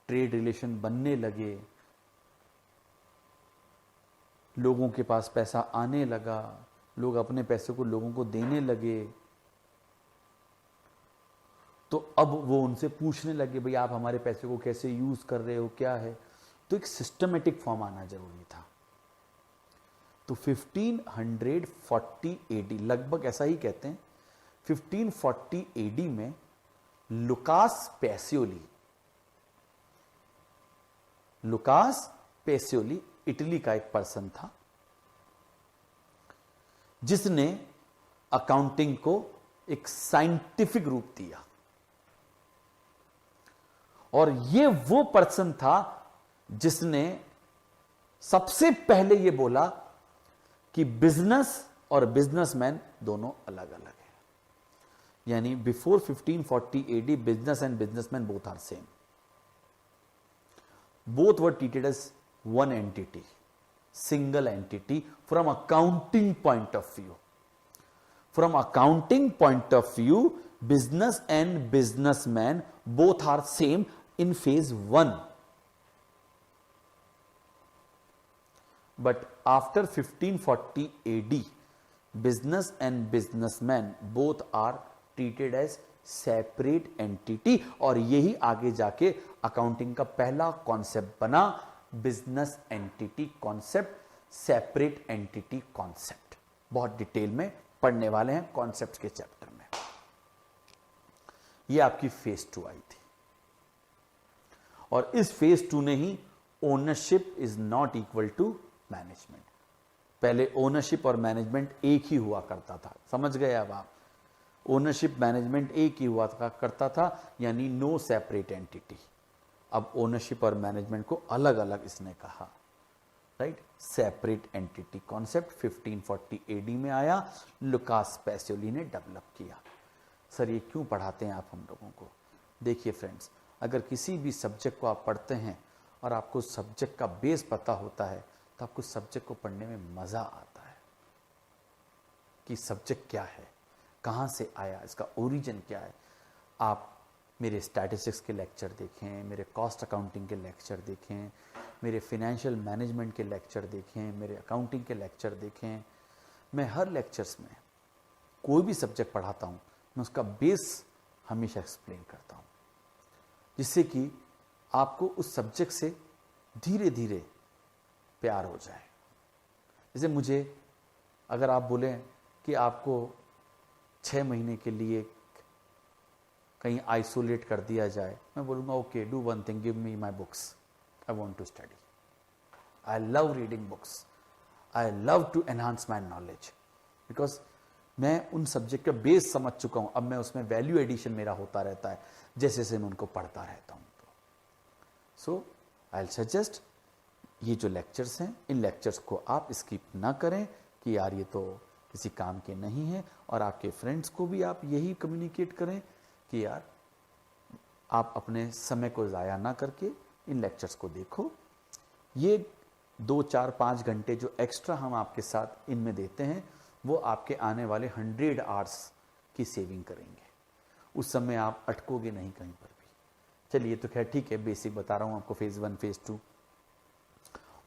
ट्रेड रिलेशन बनने लगे, लोगों के पास पैसा आने लगा, लोग अपने पैसे को लोगों को देने लगे, तो अब वो उनसे पूछने लगे भाई आप हमारे पैसे को कैसे यूज कर रहे हो, क्या है। तो एक सिस्टमेटिक फॉर्म आना जरूरी था। तो 1540 एडी, लगभग ऐसा ही कहते हैं, 1540 एडी में लुकास पेसियोली इटली का एक पर्सन था जिसने अकाउंटिंग को एक साइंटिफिक रूप दिया। और ये वो पर्सन था जिसने सबसे पहले ये बोला कि बिजनेस और बिजनेसमैन दोनों अलग अलग है। यानी before 1540 AD business and businessman both are same, both were treated as one entity, single entity from accounting point of view. From accounting point of view, business and businessman both are same in phase 1. But after 1540 AD, business and businessman both are treated as separate entity. और यही आगे जाके accounting का पहला concept बना, business entity concept, separate entity concept. बहुत detail में पढ़ने वाले हैं कॉन्सेप्ट के चैप्टर में। ये आपकी फेज 2 आई थी, और इस फेज 2 ने ही ownership is not equal to management. पहले ओनरशिप और मैनेजमेंट एक ही हुआ करता था, समझ गए अब आप। ओनरशिप मैनेजमेंट एक ही हुआ करता था, यानी नो सेपरेट एंटिटी। अब ओनरशिप और मैनेजमेंट को अलग अलग इसने कहा, right. Separate entity concept 1540 AD में आया, लुकास पेसियोली ने डेवलप किया। सर ये क्यों पढ़ाते हैं आप हम लोगों को? देखिए फ्रेंड्स, अगर किसी भी सब्जेक्ट को आप पढ़ते हैं और आपको सब्जेक्ट का बेस पता होता है तो आपको सब्जेक्ट को पढ़ने में मजा आता है कि सब्जेक्ट क्या है, कहाँ से आया, इसका ओरिजिन क्या है। आप मेरे स्टैटिस्टिक्स के लेक्चर देखें, मेरे कॉस्ट अकाउंटिंग के लेक्चर देखें, मेरे फिनेंशियल मैनेजमेंट के लेक्चर देखें, मेरे अकाउंटिंग के लेक्चर देखें। मैं हर लेक्चर्स में कोई भी सब्जेक्ट पढ़ाता हूँ, मैं उसका बेस हमेशा एक्सप्लेन करता हूँ, जिससे कि आपको उस सब्जेक्ट से धीरे धीरे प्यार हो जाए। जैसे मुझे अगर आप बोलें कि आपको 6 महीने के लिए कहीं आइसोलेट कर दिया जाए, मैं बोलूँगा okay, do one thing, give me my books, I want to study, I love reading books, I love to enhance my knowledge, because मैं उन सब्जेक्ट का बेस समझ चुका हूँ। अब मैं उसमें वैल्यू एडिशन मेरा होता रहता है जैसे जैसे मैं उनको पढ़ता रहता हूँ। तो सो आई सजेस्ट ये जो लेक्चर्स हैं, इन लेक्चर्स को आप स्किप ना करें कि यार ये तो किसी काम के नहीं है, और आपके फ्रेंड्स को भी आप यही कम्युनिकेट करें कि यार आप अपने समय को ज़ाया ना करके इन लेक्चर्स को देखो। ये 2, 4, 5 घंटे जो एक्स्ट्रा हम आपके साथ इनमें देते हैं, वो आपके आने वाले 100 आवर्स की सेविंग करेंगे। उस समय आप अटकोगे नहीं कहीं पर भी। चलिए, तो खैर ठीक है, बेसिक बता रहा हूँ आपको, फेज़ 1, फेज़ 2।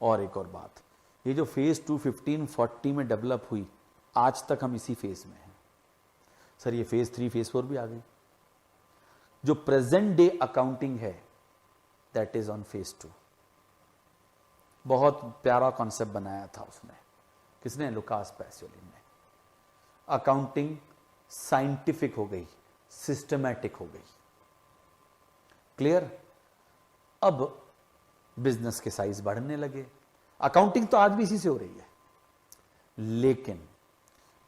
और एक और बात, ये जो फेज़ 2 1540 में डेवलप हुई, आज तक हम इसी फेज में हैं। सर ये फेज 3, फेज 4 भी आ गई। जो प्रेजेंट डे अकाउंटिंग है, दैट इज ऑन फेज 2। बहुत प्यारा कॉन्सेप्ट बनाया था उसने, किसने? लुकास पेसियोली ने। अकाउंटिंग साइंटिफिक हो गई, सिस्टमैटिक हो गई। क्लियर? अब बिजनेस के साइज बढ़ने लगे। अकाउंटिंग तो आज भी इसी से हो रही है, लेकिन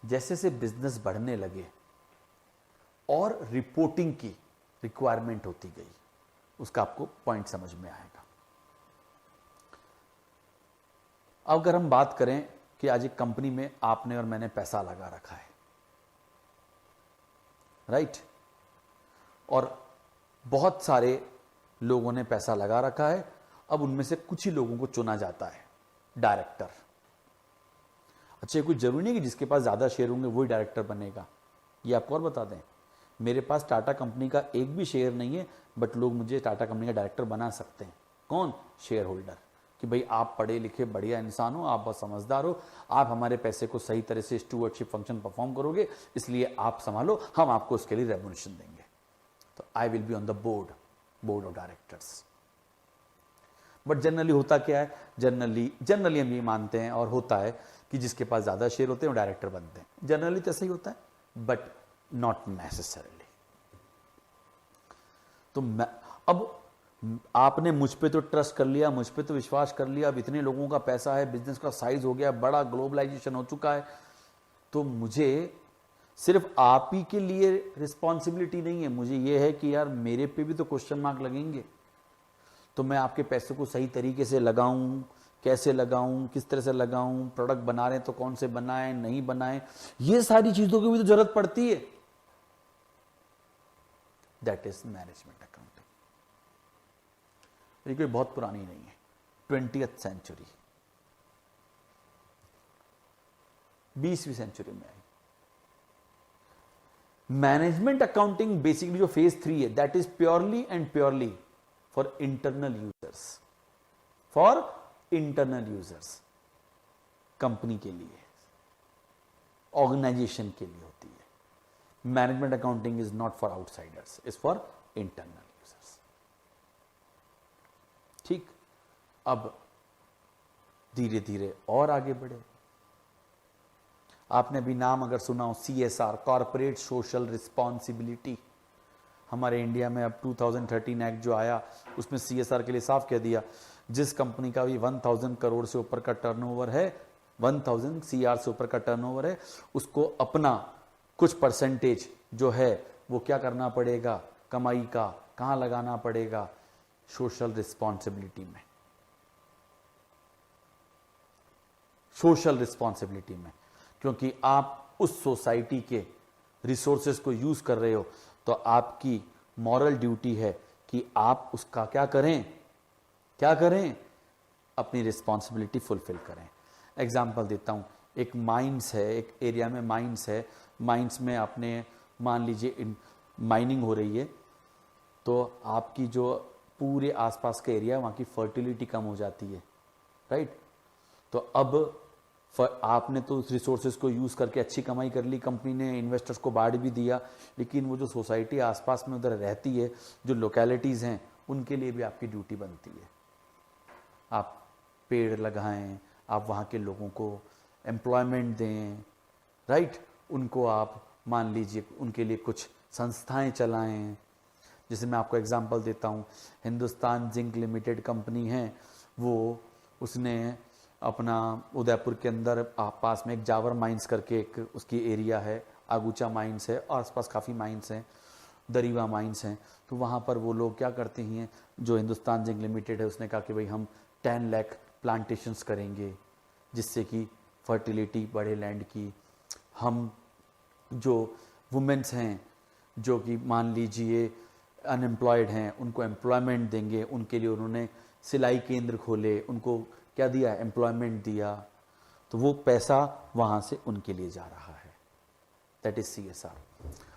जैसे जैसे बिजनेस बढ़ने लगे और रिपोर्टिंग की रिक्वायरमेंट होती गई, उसका आपको पॉइंट समझ में आएगा। अब अगर हम बात करें कि आज एक कंपनी में आपने और मैंने पैसा लगा रखा है, राइट, और बहुत सारे लोगों ने पैसा लगा रखा है। अब उनमें से कुछ ही लोगों को चुना जाता है डायरेक्टर। अच्छा, कुछ जरूरी नहीं कि जिसके पास ज्यादा शेयर होंगे वही डायरेक्टर बनेगा। ये आपको और बता दें, मेरे पास टाटा कंपनी का एक भी शेयर नहीं है, बट लोग मुझे टाटा कंपनी का डायरेक्टर बना सकते हैं। कौन? Share holder. कि भाई आप पढ़े लिखे बढ़िया इंसान हो, आप बहुत समझदार हो, आप हमारे पैसे को सही तरह से स्टूवर्डशिप फंक्शन परफॉर्म करोगे, इसलिए आप संभालो, हम आपको उसके लिए रेम्युनरेशन देंगे। तो I will be on the board of directors. But generally होता क्या है, जनरली हम ये मानते हैं और होता है कि जिसके पास ज्यादा शेयर होते हैं वो डायरेक्टर बनते हैं। जनरली तो ऐसा ही होता है, बट नॉट नेसेसरली। तो अब आपने मुझ पे तो ट्रस्ट कर लिया, मुझ पे तो विश्वास कर लिया, अब इतने लोगों का पैसा है, बिजनेस का साइज हो गया बड़ा, ग्लोबलाइजेशन हो चुका है, तो मुझे सिर्फ आप ही के लिए रिस्पॉन्सिबिलिटी नहीं है, मुझे यह है कि यार मेरे पे भी तो क्वेश्चन मार्क लगेंगे। तो मैं आपके पैसे को सही तरीके से लगाऊं, कैसे लगाऊं, किस तरह से लगाऊं, प्रोडक्ट बना रहे हैं तो कौन से बनाएं, नहीं बनाएं, ये सारी चीजों की भी तो जरूरत पड़ती है। That is management accounting. ये कोई बहुत पुरानी नहीं है, 20th सेंचुरी, 20वीं सेंचुरी में आई। मैनेजमेंट अकाउंटिंग बेसिकली जो फेज 3 है, that is purely and purely for internal users, company के लिए, ऑर्गेनाइजेशन के लिए होती है। Management accounting is not for outsiders, is for internal users. ठीक, अब धीरे धीरे और आगे बढ़े। आपने भी नाम अगर सुना हो, CSR, कॉर्पोरेट सोशल रिस्पॉन्सिबिलिटी। हमारे इंडिया में अब 2013 एक्ट जो आया, उसमें CSR के लिए साफ कह दिया, जिस कंपनी का भी 1000 करोड़ से ऊपर का टर्नओवर है, 1000 CR से ऊपर का टर्नओवर है, उसको अपना कुछ परसेंटेज जो है वो क्या करना पड़ेगा, कमाई का, कहां लगाना पड़ेगा, सोशल रिस्पॉन्सिबिलिटी में। सोशल रिस्पॉन्सिबिलिटी में, क्योंकि आप उस सोसाइटी के रिसोर्सेज को यूज कर रहे हो, तो आपकी मॉरल ड्यूटी है कि आप उसका क्या करें, अपनी रिस्पॉन्सिबिलिटी फुलफिल करें। एग्जाम्पल देता हूं, एक माइंस है, एक एरिया में माइंस है, माइंस में आपने मान लीजिए माइनिंग हो रही है, तो आपकी जो पूरे आसपास का एरिया, वहां की फर्टिलिटी कम हो जाती है, राइट। तो अब आपने तो उस रिसोर्सेज को यूज करके अच्छी कमाई कर ली, कंपनी ने इन्वेस्टर्स को बांट भी दिया, लेकिन वो जो सोसाइटी आसपास में उधर रहती है, जो लोकेलिटीज हैं, उनके लिए भी आपकी ड्यूटी बनती है। आप पेड़ लगाएं, आप वहाँ के लोगों को एम्प्लॉयमेंट दें, राइट, उनको आप मान लीजिए उनके लिए कुछ संस्थाएं चलाएं। जैसे मैं आपको एग्जांपल देता हूँ, हिंदुस्तान जिंक लिमिटेड कंपनी है, वो उसने अपना उदयपुर के अंदर पास में एक जावर माइंस करके एक उसकी एरिया है, आगूचा माइंस है, आसपास काफ़ी माइंस हैं, दरीवा माइंस हैं। तो वहाँ पर वो लोग क्या करते हैं, जो हिंदुस्तान जिंक लिमिटेड है, उसने कहा कि भाई हम 10 लाख प्लांटेशंस करेंगे, जिससे कि फर्टिलिटी बढ़े लैंड की। हम जो वुमेन्स हैं, जो कि मान लीजिए अनएम्प्लॉयड हैं, उनको एम्प्लॉयमेंट देंगे, उनके लिए उन्होंने सिलाई केंद्र खोले, उनको क्या दिया, एम्प्लॉयमेंट दिया। तो वो पैसा वहाँ से उनके लिए जा रहा है, दैट इज CSR।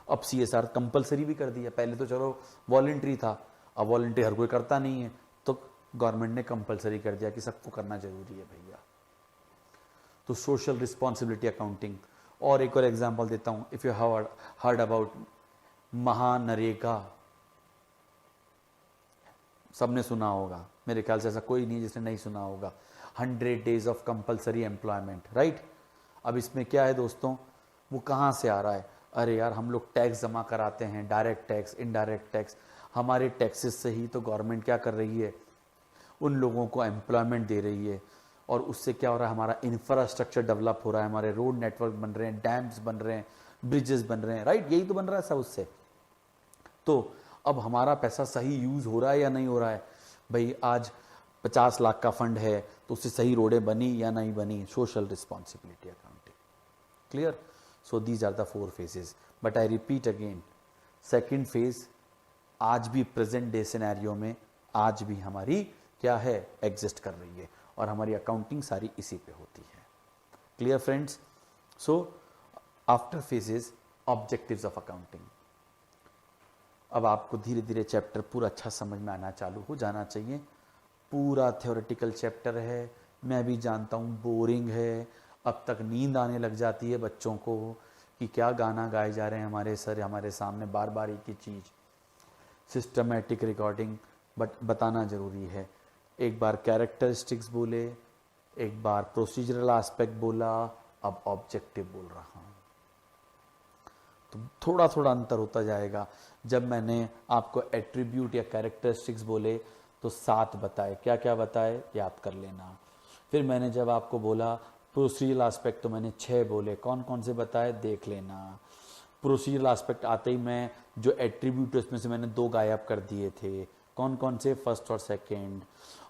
अब CSR कंपलसरी भी कर दिया, पहले तो चलो वॉलंटरी था, अब वॉलंटरी हर कोई करता नहीं है, तो गवर्नमेंट ने कंपलसरी कर दिया कि सबको करना जरूरी है भैया। तो सोशल रिस्पॉन्सिबिलिटी अकाउंटिंग। और एक और एग्जांपल देता हूं, if you heard about MahaNREGA, सबने सुना होगा, मेरे ख्याल से ऐसा कोई नहीं जिसने नहीं सुना होगा। 100 days of compulsory employment, right. अब इसमें क्या है दोस्तों, वो कहाँ से आ रहा है, अरे यार हम लोग टैक्स जमा कराते हैं, डायरेक्ट टैक्स, इनडायरेक्ट टैक्स, हमारे टैक्सेस से ही तो गवर्नमेंट क्या कर रही है, उन लोगों को एम्प्लॉयमेंट दे रही है, और उससे क्या हो रहा है, हमारा इंफ्रास्ट्रक्चर डेवलप हो रहा है, हमारे रोड नेटवर्क बन रहे हैं, डैम्स बन रहे हैं, ब्रिजेस बन रहे हैं, राइट, यही तो बन रहा है सब उससे। तो अब हमारा पैसा सही यूज हो रहा है या नहीं हो रहा है, भाई आज 50 लाख का फंड है तो उससे सही रोडें बनी या नहीं बनी, social responsibility accounting. Clear? So these are the 4 phases, but I repeat again, second phase आज भी प्रेजेंट डे सिनेरियो में आज भी हमारी क्या है, एग्जिस्ट कर रही है, और हमारी अकाउंटिंग सारी इसी पे होती है। Clear friends? So after phases, objectives of accounting. अब आपको धीरे धीरे चैप्टर पूरा अच्छा समझ में आना चालू हो जाना चाहिए। पूरा थ्योरेटिकल चैप्टर है, मैं भी जानता हूँ बोरिंग है, अब तक नींद आने लग जाती है बच्चों को कि क्या गाना गाए जा रहे हैं हमारे सर हमारे सामने, बार बार एक ही चीज़, सिस्टमैटिक रिकॉर्डिंग। बट बताना ज़रूरी है, एक बार कैरेक्टरिस्टिक्स बोले, एक बार प्रोसीजरल एस्पेक्ट बोला, अब ऑब्जेक्टिव बोल रहा हूँ, तो थोड़ा थोड़ा अंतर होता जाएगा। जब मैंने आपको एट्रीब्यूट या कैरेक्टरिस्टिक्स बोले तो 7 बताए, क्या क्या बताए याद कर लेना। फिर मैंने जब आपको बोला प्रोसीजरल एस्पेक्ट तो मैंने 6 बोले, कौन कौन से बताए देख लेना। प्रोसीजरल एस्पेक्ट आते ही मैं जो एट्रीब्यूट है उसमें से मैंने 2 गायब कर दिए थे, कौन कौन से, फर्स्ट और सेकंड।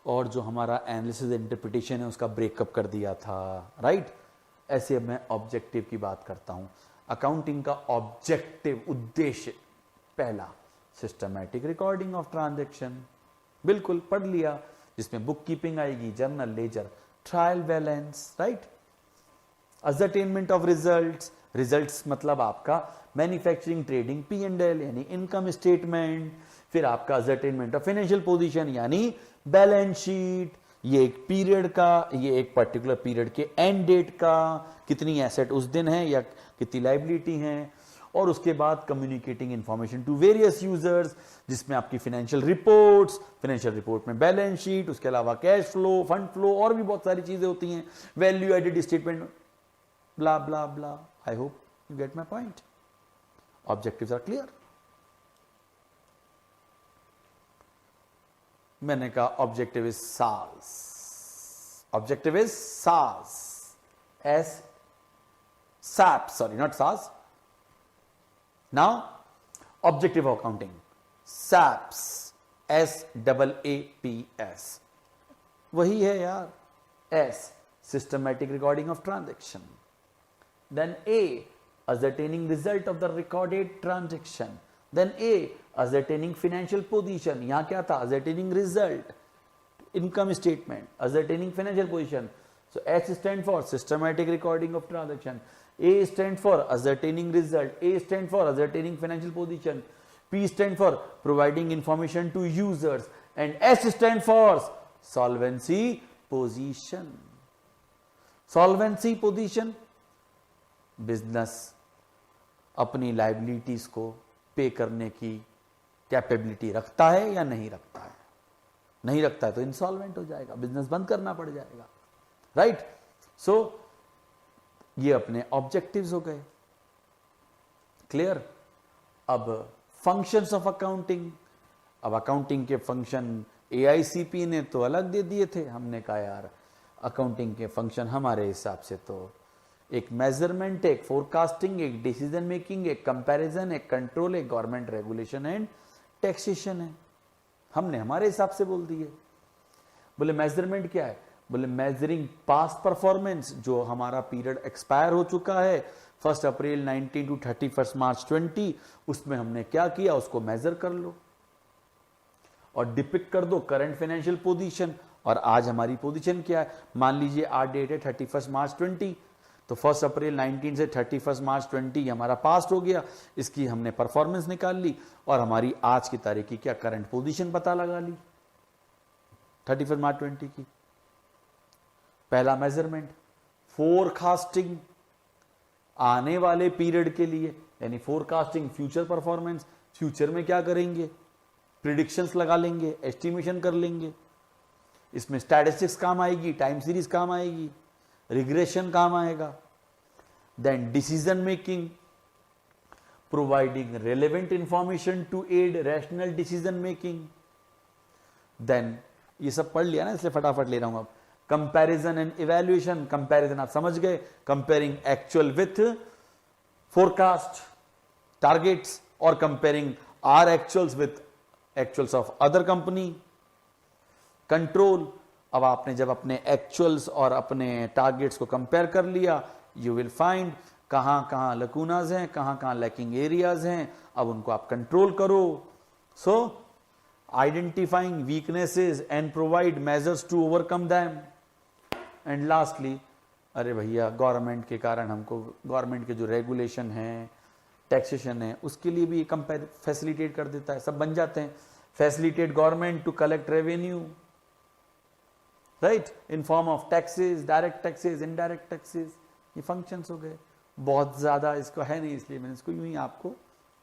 और जो हमारा एनालिसिस इंटरप्रिटेशन है उसका ब्रेकअप कर दिया था, राइट। ऐसे अब मैं ऑब्जेक्टिव की बात करता हूँ। अकाउंटिंग का ऑब्जेक्टिव, उद्देश्य, पहला सिस्टमैटिक रिकॉर्डिंग ऑफ ट्रांजैक्शन, बिल्कुल पढ़ लिया, जिसमें बुक कीपिंग आएगी, journal, ledger, trial balance, right. Ascertainment of results, results मतलब आपका मैन्युफैक्चरिंग, ट्रेडिंग, P&L यानी इनकम स्टेटमेंट। फिर आपका असरटेनमेंट ऑफ फाइनेंशियल पोजीशन यानी बैलेंस शीट, ये एक पीरियड का, ये एक पर्टिकुलर पीरियड के एंड डेट का, कितनी एसेट उस दिन है या कितनी लाइबिलिटी है। और उसके बाद communicating information to various users, जिसमें आपकी फाइनेंशियल रिपोर्ट्स, फाइनेंशियल रिपोर्ट में बैलेंस शीट, उसके अलावा कैश फ्लो, फंड फ्लो, और भी बहुत सारी चीजें होती हैं, value added statement, blah blah blah. I hope you get my point. Objectives are clear. मैंने कहा objective is SAAS, objective is SAAS, S SAP, sorry not SAAS. Now objective of accounting, SAAPS, SAAPS, वही है यार। S systematic recording of transaction, then A ascertaining result of the recorded transaction, then A ascertaining financial position, यहां क्या था, ascertaining result, income statement, ascertaining financial position. So S stand for systematic recording of transaction, A stand for ascertaining result, A stand for ascertaining financial position, P stand for providing information to users, and S stand for solvency position. Solvency position, business अपनी liabilities को पे करने की capability रखता है या नहीं रखता है, नहीं रखता है तो इंसॉल्वेंट हो जाएगा, बिजनेस बंद करना पड़ जाएगा, राइट। सो ये अपने ऑब्जेक्टिव्स हो गए, क्लियर। अब फंक्शंस ऑफ अकाउंटिंग, अब अकाउंटिंग के फंक्शन AICP ने तो अलग दे दिए थे, हमने कहा यार अकाउंटिंग के फंक्शन हमारे हिसाब से तो एक मेजरमेंट, एक फोरकास्टिंग, एक डिसीजन मेकिंग, एक कंपैरिजन, एक कंट्रोल, एक गवर्नमेंट रेगुलेशन एंड टैक्सेशन है। हमने हमारे हिसाब से बोल दिए। बोले मेजरमेंट क्या है, बोले मेजरिंग पास्ट परफॉर्मेंस, जो हमारा पीरियड एक्सपायर हो चुका है 1 अप्रैल 19 टू 31 मार्च 20, उसमें हमने क्या किया उसको मेजर कर लो और डिपिक्ट कर दो करंट फाइनेंशियल पोजीशन। और आज हमारी पोजीशन क्या है, मान लीजिए आज डेट है 31 मार्च 20, तो 1 अप्रैल 19 से 31 मार्च 20 हमारा पास्ट हो गया, इसकी हमने परफॉर्मेंस निकाल ली और हमारी आज की तारीख की क्या करंट पोजीशन पता लगा ली 31 मार्च 20 की। पहला मेजरमेंट। फोरकास्टिंग, आने वाले पीरियड के लिए, यानी फोरकास्टिंग फ्यूचर परफॉर्मेंस, फ्यूचर में क्या करेंगे, प्रिडिक्शंस लगा लेंगे, एस्टिमेशन कर लेंगे। इसमें स्टैटिस्टिक्स काम आएगी, टाइम सीरीज काम आएगी, रिग्रेशन काम आएगा। Then decision making, providing relevant information to aid rational decision making. Then ये सब पढ़ लिया ना, इसलिए फटाफट ले रहा हूं अब। कंपैरिजन एंड इवैल्यूएशन, कंपैरिजन आप समझ गए, comparing actual with forecast targets, और comparing are actuals with actuals of other company. Control, अब आपने जब अपने एक्चुअल्स और अपने टारगेट्स को कंपेयर कर लिया, यू विल फाइंड कहां कहां लकूनाज हैं, कहां कहां लैकिंग एरियाज हैं, अब उनको आप कंट्रोल करो। So identifying weaknesses and provide measures to overcome them. And lastly, अरे भैया गवर्नमेंट के कारण हमको, गवर्नमेंट के जो रेगुलेशन है, टैक्सेशन है, उसके लिए भी कंपेयर फैसिलिटेट कर देता है, सब बन जाते हैं। Facilitate government to collect revenue, right, in form of taxes, direct taxes, indirect taxes, ये फंक्शंस हो गए। बहुत ज्यादा इसको है नहीं, इसलिए मैंने इसको यूं ही आपको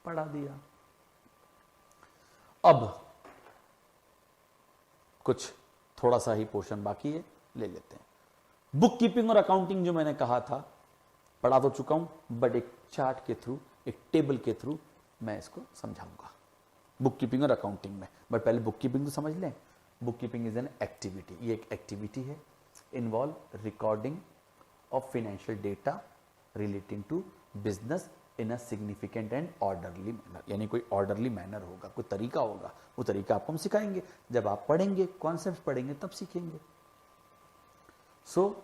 पढ़ा दिया। अब कुछ थोड़ा सा ही पोर्शन बाकी है, ले लेते हैं। बुक कीपिंग और अकाउंटिंग जो मैंने कहा था, पढ़ा तो चुका हूं, बट एक चार्ट के थ्रू, एक टेबल के थ्रू मैं इसको समझाऊंगा बुक कीपिंग और अकाउंटिंग में। बट पहले बुक कीपिंग तो समझ लें। Book keeping is an activity, ये एक एक्टिविटी है, involve recording of financial data relating to business in a significant and orderly manner. यानी कोई ऑर्डरली मैनर होगा, कोई तरीका होगा, वो तरीका आपको हम सिखाएंगे। जब आप पढ़ेंगे, कॉन्सेप्ट पढ़ेंगे, तब सीखेंगे। सो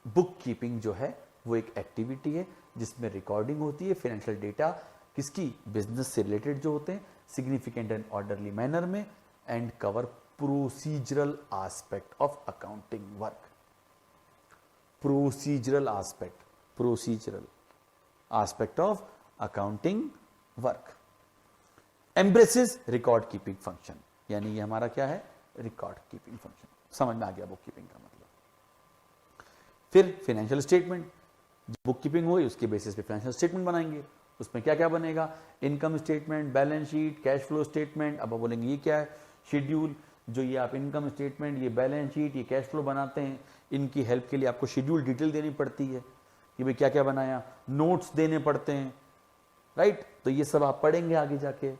बुक कीपिंग जो है वो एक एक्टिविटी है जिसमें रिकॉर्डिंग होती है फाइनेंशियल डेटा, किसकी, बिजनेस से रिलेटेड जो होते हैं, सिग्निफिकेंट एंड ऑर्डरली मैनर में, and cover procedural aspect of accounting work. Procedural aspect of accounting work embraces record keeping function. यानी ये हमारा क्या है, रिकॉर्ड कीपिंग फंक्शन। समझ में आ गया बुक कीपिंग का मतलब। फिर फाइनेंशियल स्टेटमेंट, बुक कीपिंग हुई उसके बेसिस पे फाइनेंशियल स्टेटमेंट बनाएंगे। उसमें क्या क्या बनेगा, income statement, balance sheet, cash flow statement. अब आप बोलेंगे ये क्या है, शेड्यूल। जो ये आप इनकम स्टेटमेंट, ये बैलेंस शीट, ये कैश फ्लो बनाते हैं, इनकी हेल्प के लिए आपको शेड्यूल डिटेल देनी पड़ती है कि भाई क्या क्या बनाया, नोट्स देने पड़ते हैं, राइट। तो ये सब आप पढ़ेंगे आगे जाके,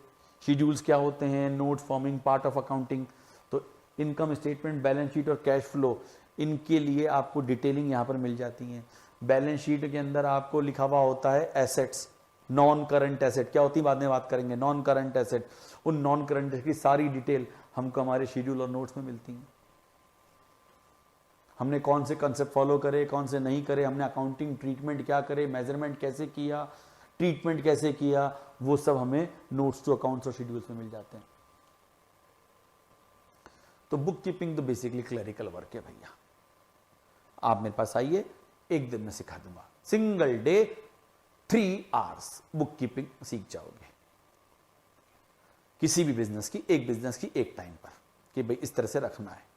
शेड्यूल्स क्या होते हैं, notes forming part of accounting. तो इनकम स्टेटमेंट, बैलेंस शीट और कैश फ्लो, इनके लिए आपको डिटेलिंग यहाँ पर मिल जाती है। बैलेंस शीट के अंदर आपको लिखा हुआ होता है एसेट्स, नॉन करंट एसेट क्या होती है बाद में बात करेंगे, नॉन करंट एसेट। उन नॉन करंट एसेट की सारी डिटेल हमको हमारे शेड्यूल और नोट्स में मिलती हैं। हमने कौन से कंसेप्ट फॉलो करे, कौन से नहीं करे, हमने अकाउंटिंग ट्रीटमेंट क्या करे, मेजरमेंट कैसे किया, ट्रीटमेंट कैसे किया, वो सब हमें नोट्स टू अकाउंट्स और शेड्यूल्स में मिल जाते हैं। तो बुक कीपिंग तो बेसिकली क्लरिकल वर्क है भैया। आप मेरे पास आइए, एक दिन में सिखा दूंगा, single day 3 hours book keeping सीख जाओगे किसी भी बिजनेस की, एक टाइम पर, कि भाई इस तरह से रखना है।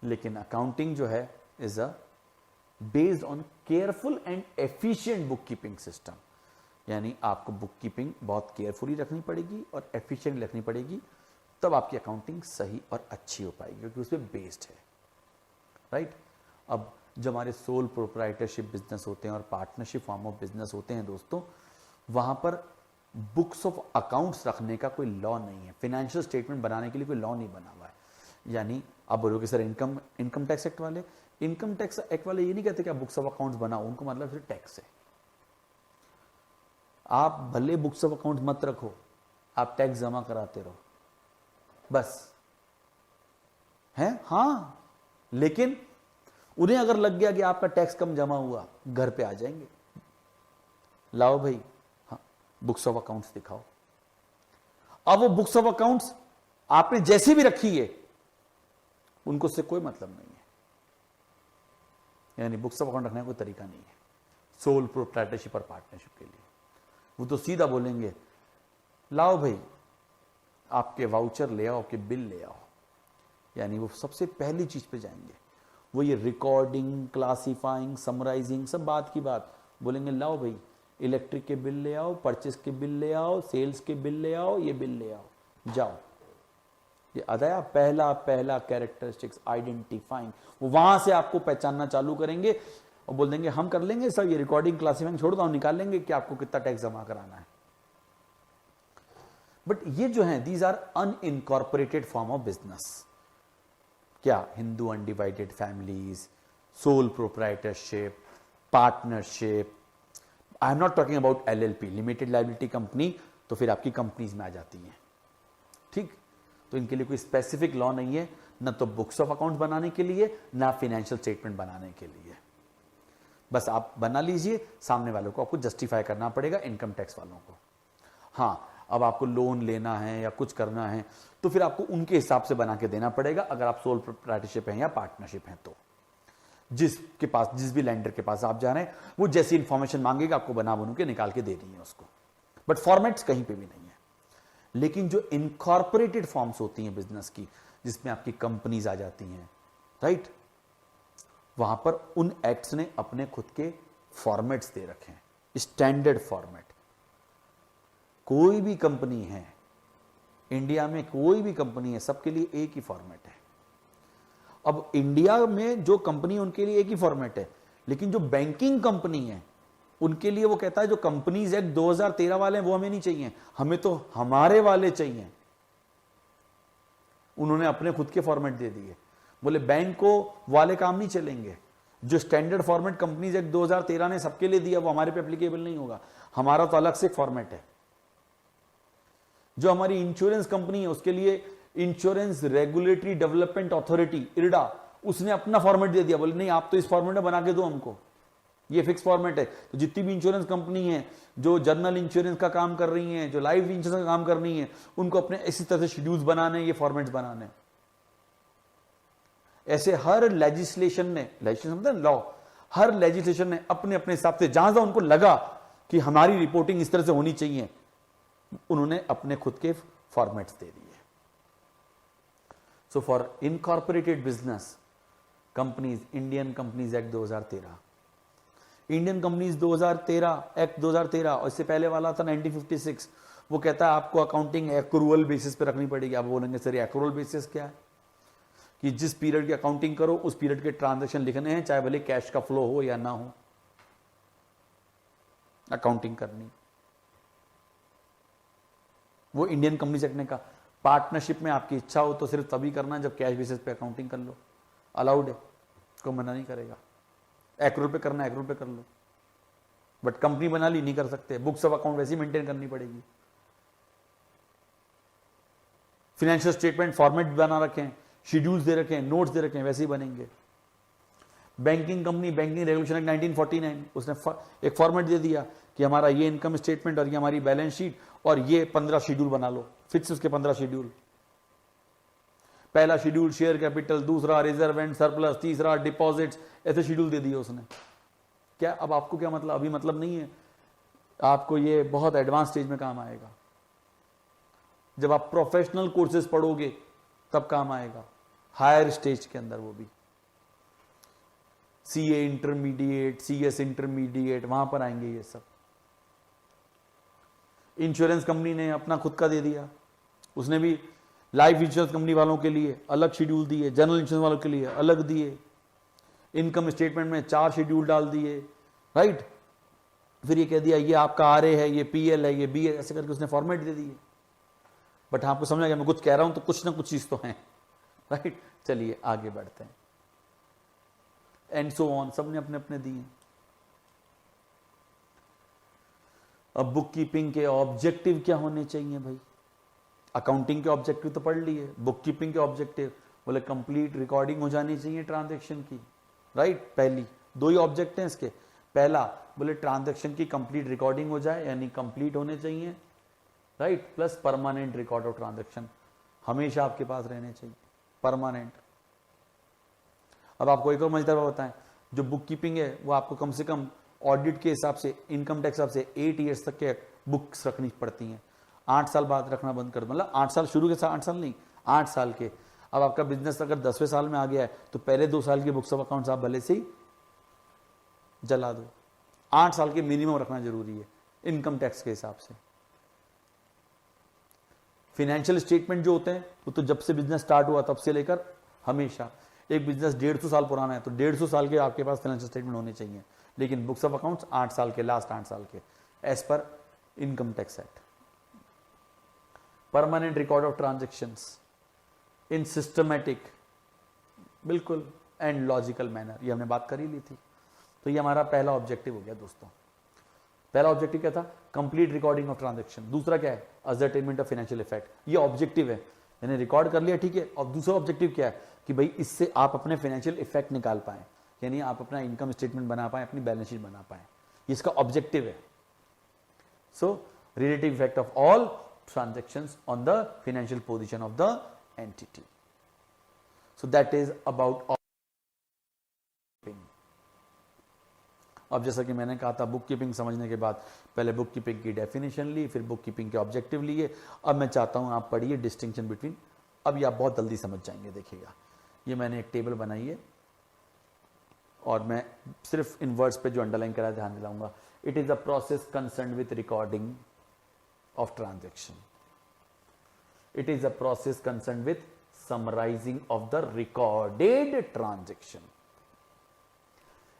लेकिन अकाउंटिंग जो है is a based on careful and efficient book keeping system. यानी आपको बुक कीपिंग बहुत केयरफुली रखनी पड़ेगी और एफिशिएंट रखनी पड़ेगी, तब आपकी अकाउंटिंग सही और अच्छी हो पाएगी, क्योंकि उसमें बेस्ड है, राइट। अब जो हमारे सोल प्रोप्राइटरशिप बिजनेस होते हैं और पार्टनरशिप फॉर्म ऑफ बिजनेस होते हैं दोस्तों, वहां पर बुक्स ऑफ अकाउंट्स रखने का कोई लॉ नहीं है, फाइनेंशियल स्टेटमेंट बनाने के लिए कोई लॉ नहीं बना हुआ है। यानी आप बोलोगे सर इनकम टैक्स एक्ट वाले, इनकम टैक्स एक्ट वाले ये नहीं कहते कि आप बुक्स ऑफ अकाउंट्स बनाओ, उनको मतलब सिर्फ टैक्स है। आप भले बुक्स ऑफ अकाउंट मत रखो, आप टैक्स जमा कराते रहो बस, है। हाँ, लेकिन उन्हें अगर लग गया कि आपका टैक्स कम जमा हुआ, घर पे आ जाएंगे, लाओ भाई, हाँ बुक्स ऑफ अकाउंट्स दिखाओ। अब वो बुक्स ऑफ अकाउंट्स आपने जैसी भी रखी है, उनको से कोई मतलब नहीं है। यानी बुक्स ऑफ अकाउंट रखने का कोई तरीका नहीं है सोल प्रोप्राइटरशिप और पार्टनरशिप के लिए। वो तो सीधा बोलेंगे लाओ भाई आपके वाउचर ले आओ, आपके बिल ले आओ। यानी वो सबसे पहली चीज पे जाएंगे, वो ये रिकॉर्डिंग, क्लासिफाइंग, समराइजिंग, सब बात की बात। बोलेंगे लाओ भाई इलेक्ट्रिक के बिल ले आओ, परचेस के बिल ले आओ, सेल्स के बिल ले आओ, ये बिल ले आओ, जाओ। ये अदाया पहला कैरेक्टरिस्टिक्स आइडेंटिफाइंग, वो वहां से आपको पहचानना चालू करेंगे और बोल देंगे हम कर लेंगे सब, ये रिकॉर्डिंग क्लासिफाइंग छोड़ दो, हम निकाल लेंगे कि आपको कितना टैक्स जमा कराना है। बट ये जो है these are unincorporated form of business. क्या? Hindu undivided families, sole proprietorship, partnership. I am not talking about LLP, limited liability company, तो फिर आपकी कंपनीज में आ जाती हैं। ठीक, तो इनके लिए कोई स्पेसिफिक लॉ नहीं है, न तो बुक्स ऑफ अकाउंट्स बनाने के लिए, ना फिनेंशियल स्टेटमेंट बनाने के लिए। बस आप बना लीजिए, सामने वालों को आपको जस्टिफाई करना पड़ेगा, इनकम टैक्स वालों को। हाँ, अब आपको लोन लेना है या कुछ करना है तो फिर आपको उनके हिसाब से बना के देना पड़ेगा, अगर आप सोल प्रोप्राइटरशिप हैं या पार्टनरशिप हैं तो। जिसके पास, जिस भी लैंडर के पास आप जा रहे हैं, वो जैसी इंफॉर्मेशन मांगेगा आपको बना बनू के निकाल के देनी है उसको, बट फॉर्मेट्स कहीं पे भी नहीं है। लेकिन जो इनकॉर्पोरेटेड फॉर्म्स होती हैं बिजनेस की, जिसमें आपकी कंपनीज आ जाती हैं, राइट, वहां पर उन एक्ट्स ने अपने खुद के फॉर्मेट्स दे रखे हैं, स्टैंडर्ड फॉर्मेट। कोई भी कंपनी है इंडिया में, कोई भी कंपनी है, सबके लिए एक ही फॉर्मेट है। अब इंडिया में जो कंपनी, उनके लिए एक ही फॉर्मेट है, लेकिन जो बैंकिंग कंपनी है उनके लिए वो कहता है जो कंपनीज एक्ट 2013 वाले हैं वो हमें नहीं चाहिए, हमें तो हमारे वाले चाहिए। उन्होंने अपने खुद के फॉर्मेट दे दिए, बोले बैंक को वाले काम नहीं चलेंगे, जो स्टैंडर्ड फॉर्मेट कंपनीज एक्ट 2013 ने सबके लिए दिया वो हमारे पे एप्लीकेबल नहीं होगा, हमारा तो अलग से फॉर्मेट है। जो हमारी इंश्योरेंस कंपनी है उसके लिए insurance regulatory development authority, IRDA, उसने अपना फॉर्मेट दे दिया, बोले नहीं आप तो इस फॉर्मेट में बना के दो हमको, ये फिक्स फॉर्मेट है। तो जितनी भी इंश्योरेंस कंपनी है जो जनरल इंश्योरेंस का काम कर रही हैं, जो लाइफ इंश्योरेंस का काम कर रही हैं, उनको अपने इसी तरह से शेड्यूल्स बनाने, ये फॉर्मेट्स बनाने। ऐसे हर लेजिस्लेशन ने, लेजिस्लेशन मतलब लॉ, हर लेजिस्लेशन ने अपने अपने हिसाब से जहां जहां उनको लगा कि हमारी रिपोर्टिंग इस तरह से होनी चाहिए, उन्होंने अपने खुद के फॉर्मेट्स दे दिए। So for incorporated business companies, Indian companies act 2013, Indian companies 2013 act 2013, और इससे पहले वाला था 1956, वो कहता है आपको अकाउंटिंग एक्रूअल बेसिस पे रखनी पड़ेगी। आप बोलेंगे सर ये एक्रूअल बेसिस क्या है? कि जिस पीरियड की अकाउंटिंग करो उस पीरियड के ट्रांजैक्शन लिखने हैं, चाहे भले कैश का फ्लो हो या ना हो, अकाउंटिंग करनी। वो इंडियन कंपनीज एक्ट ने कहा। पार्टनरशिप में आपकी इच्छा हो तो सिर्फ तभी करना जब कैश बेसिस पे अकाउंटिंग कर लो, अलाउड है, कोई मना नहीं करेगा। एक्रूअल पे करना एक्रूअल पे कर लो, बट कंपनी बना ली नहीं कर सकते, बुक्स ऑफ अकाउंट वैसी मेंटेन करनी पड़ेगी। फिनेंशियल स्टेटमेंट फॉर्मेट बना रखे हैं, शेड्यूल्स दे रखे हैं, नोट्स दे रखे हैं, वैसे ही बनेंगे। Banking company, banking regulation act 1949, उसने एक फॉर्मेट दे दिया कि हमारा ये इनकम स्टेटमेंट और ये हमारी बैलेंस शीट और ये 15 शेड्यूल बना लो, फिक्स उसके 15 शेड्यूल। पहला शेड्यूल शेयर कैपिटल, दूसरा रिजर्व एंड सरप्लस, तीसरा डिपॉजिट्स, ऐसे शेड्यूल दे दिए उसने। क्या अब आपको क्या मतलब? अभी मतलब नहीं है, आपको ये बहुत एडवांस स्टेज में काम आएगा। जब आप प्रोफेशनल कोर्सेज पढ़ोगे तब काम आएगा, हायर स्टेज के अंदर, वो भी CA इंटरमीडिएट, CS इंटरमीडिएट, वहां पर आएंगे ये सब। इंश्योरेंस कंपनी ने अपना खुद का दे दिया, उसने भी लाइफ इंश्योरेंस कंपनी वालों के लिए अलग शेड्यूल दिए, जनरल इंश्योरेंस वालों के लिए अलग दिए, इनकम स्टेटमेंट में 4 शेड्यूल डाल दिए, राइट। फिर ये कह दिया ये आपका RA है, ये PL है, ये B है, ऐसे करके उसने फॉर्मेट दे दिए। बट आपको समझ आ गया मैं कुछ कह रहा हूं तो कुछ ना कुछ चीज तो है, राइट। चलिए आगे बढ़ते हैं। एंड सो ऑन, सबने अपने अपने दिए। अब बुक कीपिंग के ऑब्जेक्टिव क्या होने चाहिए भाई? अकाउंटिंग के ऑब्जेक्टिव तो पढ़ लिए, बुक कीपिंग के ऑब्जेक्टिव बोले कंप्लीट रिकॉर्डिंग हो जानी चाहिए ट्रांजैक्शन की, राइट। पहली 2 ही ऑब्जेक्ट हैं इसके। पहला बोले ट्रांजैक्शन की कंप्लीट रिकॉर्डिंग हो जाए, यानी कंप्लीट होने चाहिए, right, plus permanent record of transaction हमेशा आपके पास रहने चाहिए, परमानेंट। अब आपको एक और मजेदार बात बताएं, जो बुक कीपिंग है वो आपको कम से कम ऑडिट के हिसाब से, इनकम टैक्स हिसाब से 8 ईयर्स तक के बुक्स रखनी पड़ती हैं। 8 साल बाद रखना बंद कर, मतलब 8 साल शुरू के साथ, 8 साल नहीं, 8 साल के। अब आपका बिजनेस अगर 10वें साल में आ गया है तो पहले 2 साल की बुक्स ऑफ अकाउंट्स आप भले से ही जला दो। 8 साल के मिनिमम रखना जरूरी है इनकम टैक्स के हिसाब से। फाइनेंशियल स्टेटमेंट जो होते हैं वो तो जब से बिजनेस स्टार्ट हुआ तब से लेकर हमेशा, एक बिजनेस 150 साल पुराना है तो 150 साल के आपके पास फाइनेंशियल स्टेटमेंट होने चाहिए, लेकिन बुक्स ऑफ अकाउंट्स 8 साल के, लास्ट 8 साल के, as per income tax act. Permanent record of transactions in systematic बिल्कुल, एंड लॉजिकल मैनर, ये हमने बात कर ही ली थी। तो ये हमारा पहला ऑब्जेक्टिव हो गया दोस्तों। पहला ऑब्जेक्टिव क्या था? Complete recording of transaction. दूसरा क्या है? Ascertainment of financial effect. ये ऑब्जेक्टिव है, मैंने रिकॉर्ड कर लिया, ठीक है। और दूसरा ऑब्जेक्टिव क्या है कि भाई इससे आप अपने फाइनेंशियल इफेक्ट निकाल पाए, यानी आप अपना इनकम स्टेटमेंट बना पाए, अपनी बैलेंस शीट बना पाए, इसका ऑब्जेक्टिव है। So relative effect of all transactions on the financial position of the entity. So that is about bookkeeping. अब जैसा कि मैंने कहा था, बुक कीपिंग समझने के बाद पहले बुक कीपिंग की डेफिनेशन ली, फिर बुक कीपिंग के ऑब्जेक्टिव लिए। अब मैं चाहता हूं आप पढ़िए डिस्टिंक्शन बिटवीन, अब ये आप बहुत जल्दी समझ जाएंगे। देखिएगा, ये मैंने एक टेबल बनाई है और मैं सिर्फ इन वर्ड्स पे जो अंडरलाइन करा ध्यान दिलाऊंगा। It is a process concerned with recording of transaction. It is a process concerned with summarizing of the recorded transaction.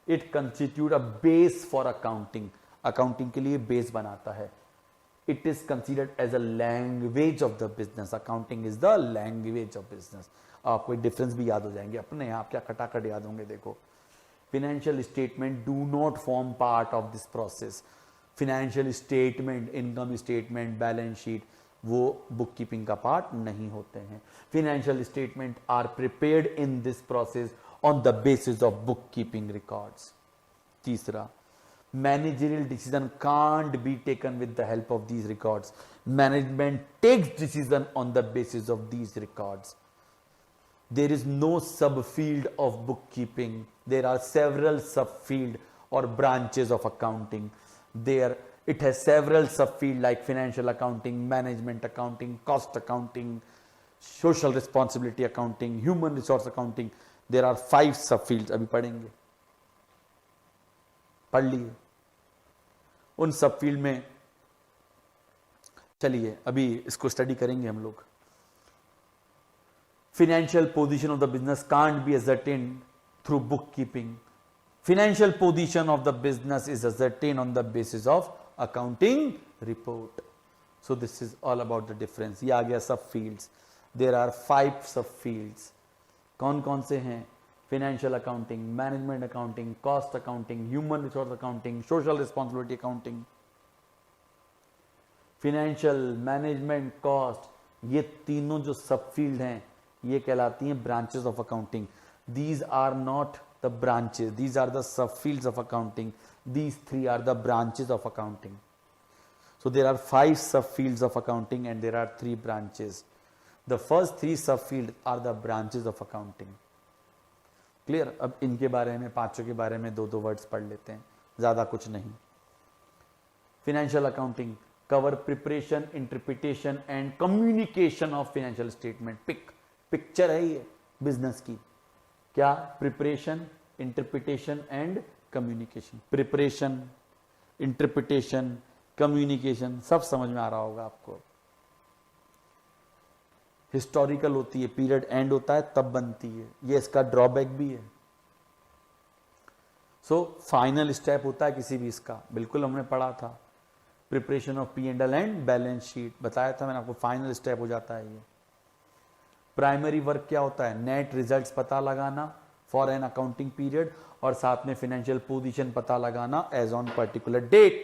It constitute a base for accounting. Accounting के लिए base बनाता है। It is considered as a language of the business. Accounting is the language of business. आपको एक difference भी याद हो जाएंगे अपने, आप क्या खटाखट याद होंगे। देखो, financial statement do not form part of this process. Financial statement, income statement, balance sheet, वो बुक कीपिंग का पार्ट नहीं होते हैं। Financial statement are prepared in this process on the basis of book keeping records. तीसरा, managerial decision can't be taken with the help of these records. Management takes decision on the basis of these records. There is no subfield of bookkeeping. There are several subfield or branches of accounting. There it has several subfield like financial accounting, management accounting, cost accounting, social responsibility accounting, human resource accounting. There are 5 subfields. अभी पढ़ेंगे, पढ़ लिए उन subfield में। चलिए अभी इसको study करेंगे हम लोग। Financial position of the business can't be ascertained through bookkeeping. Financial position of the business is ascertained on the basis of accounting report. So this is all about the difference. ये आ गया subfields. There are 5 subfields. कौन कौन से हैं? Financial accounting, management accounting, cost accounting, human resource accounting, social responsibility accounting. Financial, management, cost, ये तीनों जो subfield हैं ये कहलाती हैं branches of accounting. These are not the branches, these are the subfields of accounting. These 3 are the branches of accounting. So there are 5 subfields of accounting and there are 3 branches. The first 3 subfields are the branches of accounting. Clear? अब इनके बारे में, पांचों के बारे में 2-2 words पढ़ लेते हैं, ज्यादा कुछ नहीं। Financial accounting cover preparation, interpretation and communication of financial statement. Picture है ये बिजनेस की। क्या? Preparation, interpretation and communication. Preparation, interpretation, communication, सब समझ में आ रहा होगा आपको। हिस्टोरिकल होती है, पीरियड एंड होता है तब बनती है, ये इसका ड्रॉबैक भी है। सो फाइनल स्टेप होता है किसी भी इसका, बिल्कुल हमने पढ़ा था, preparation of P&L and balance sheet, बताया था मैंने आपको, फाइनल स्टेप हो जाता है ये। प्राइमरी वर्क क्या होता है? नेट रिजल्ट्स पता लगाना फॉर एन अकाउंटिंग पीरियड और साथ में फाइनेंशियल पोजीशन पता लगाना एज ऑन पर्टिकुलर डेट।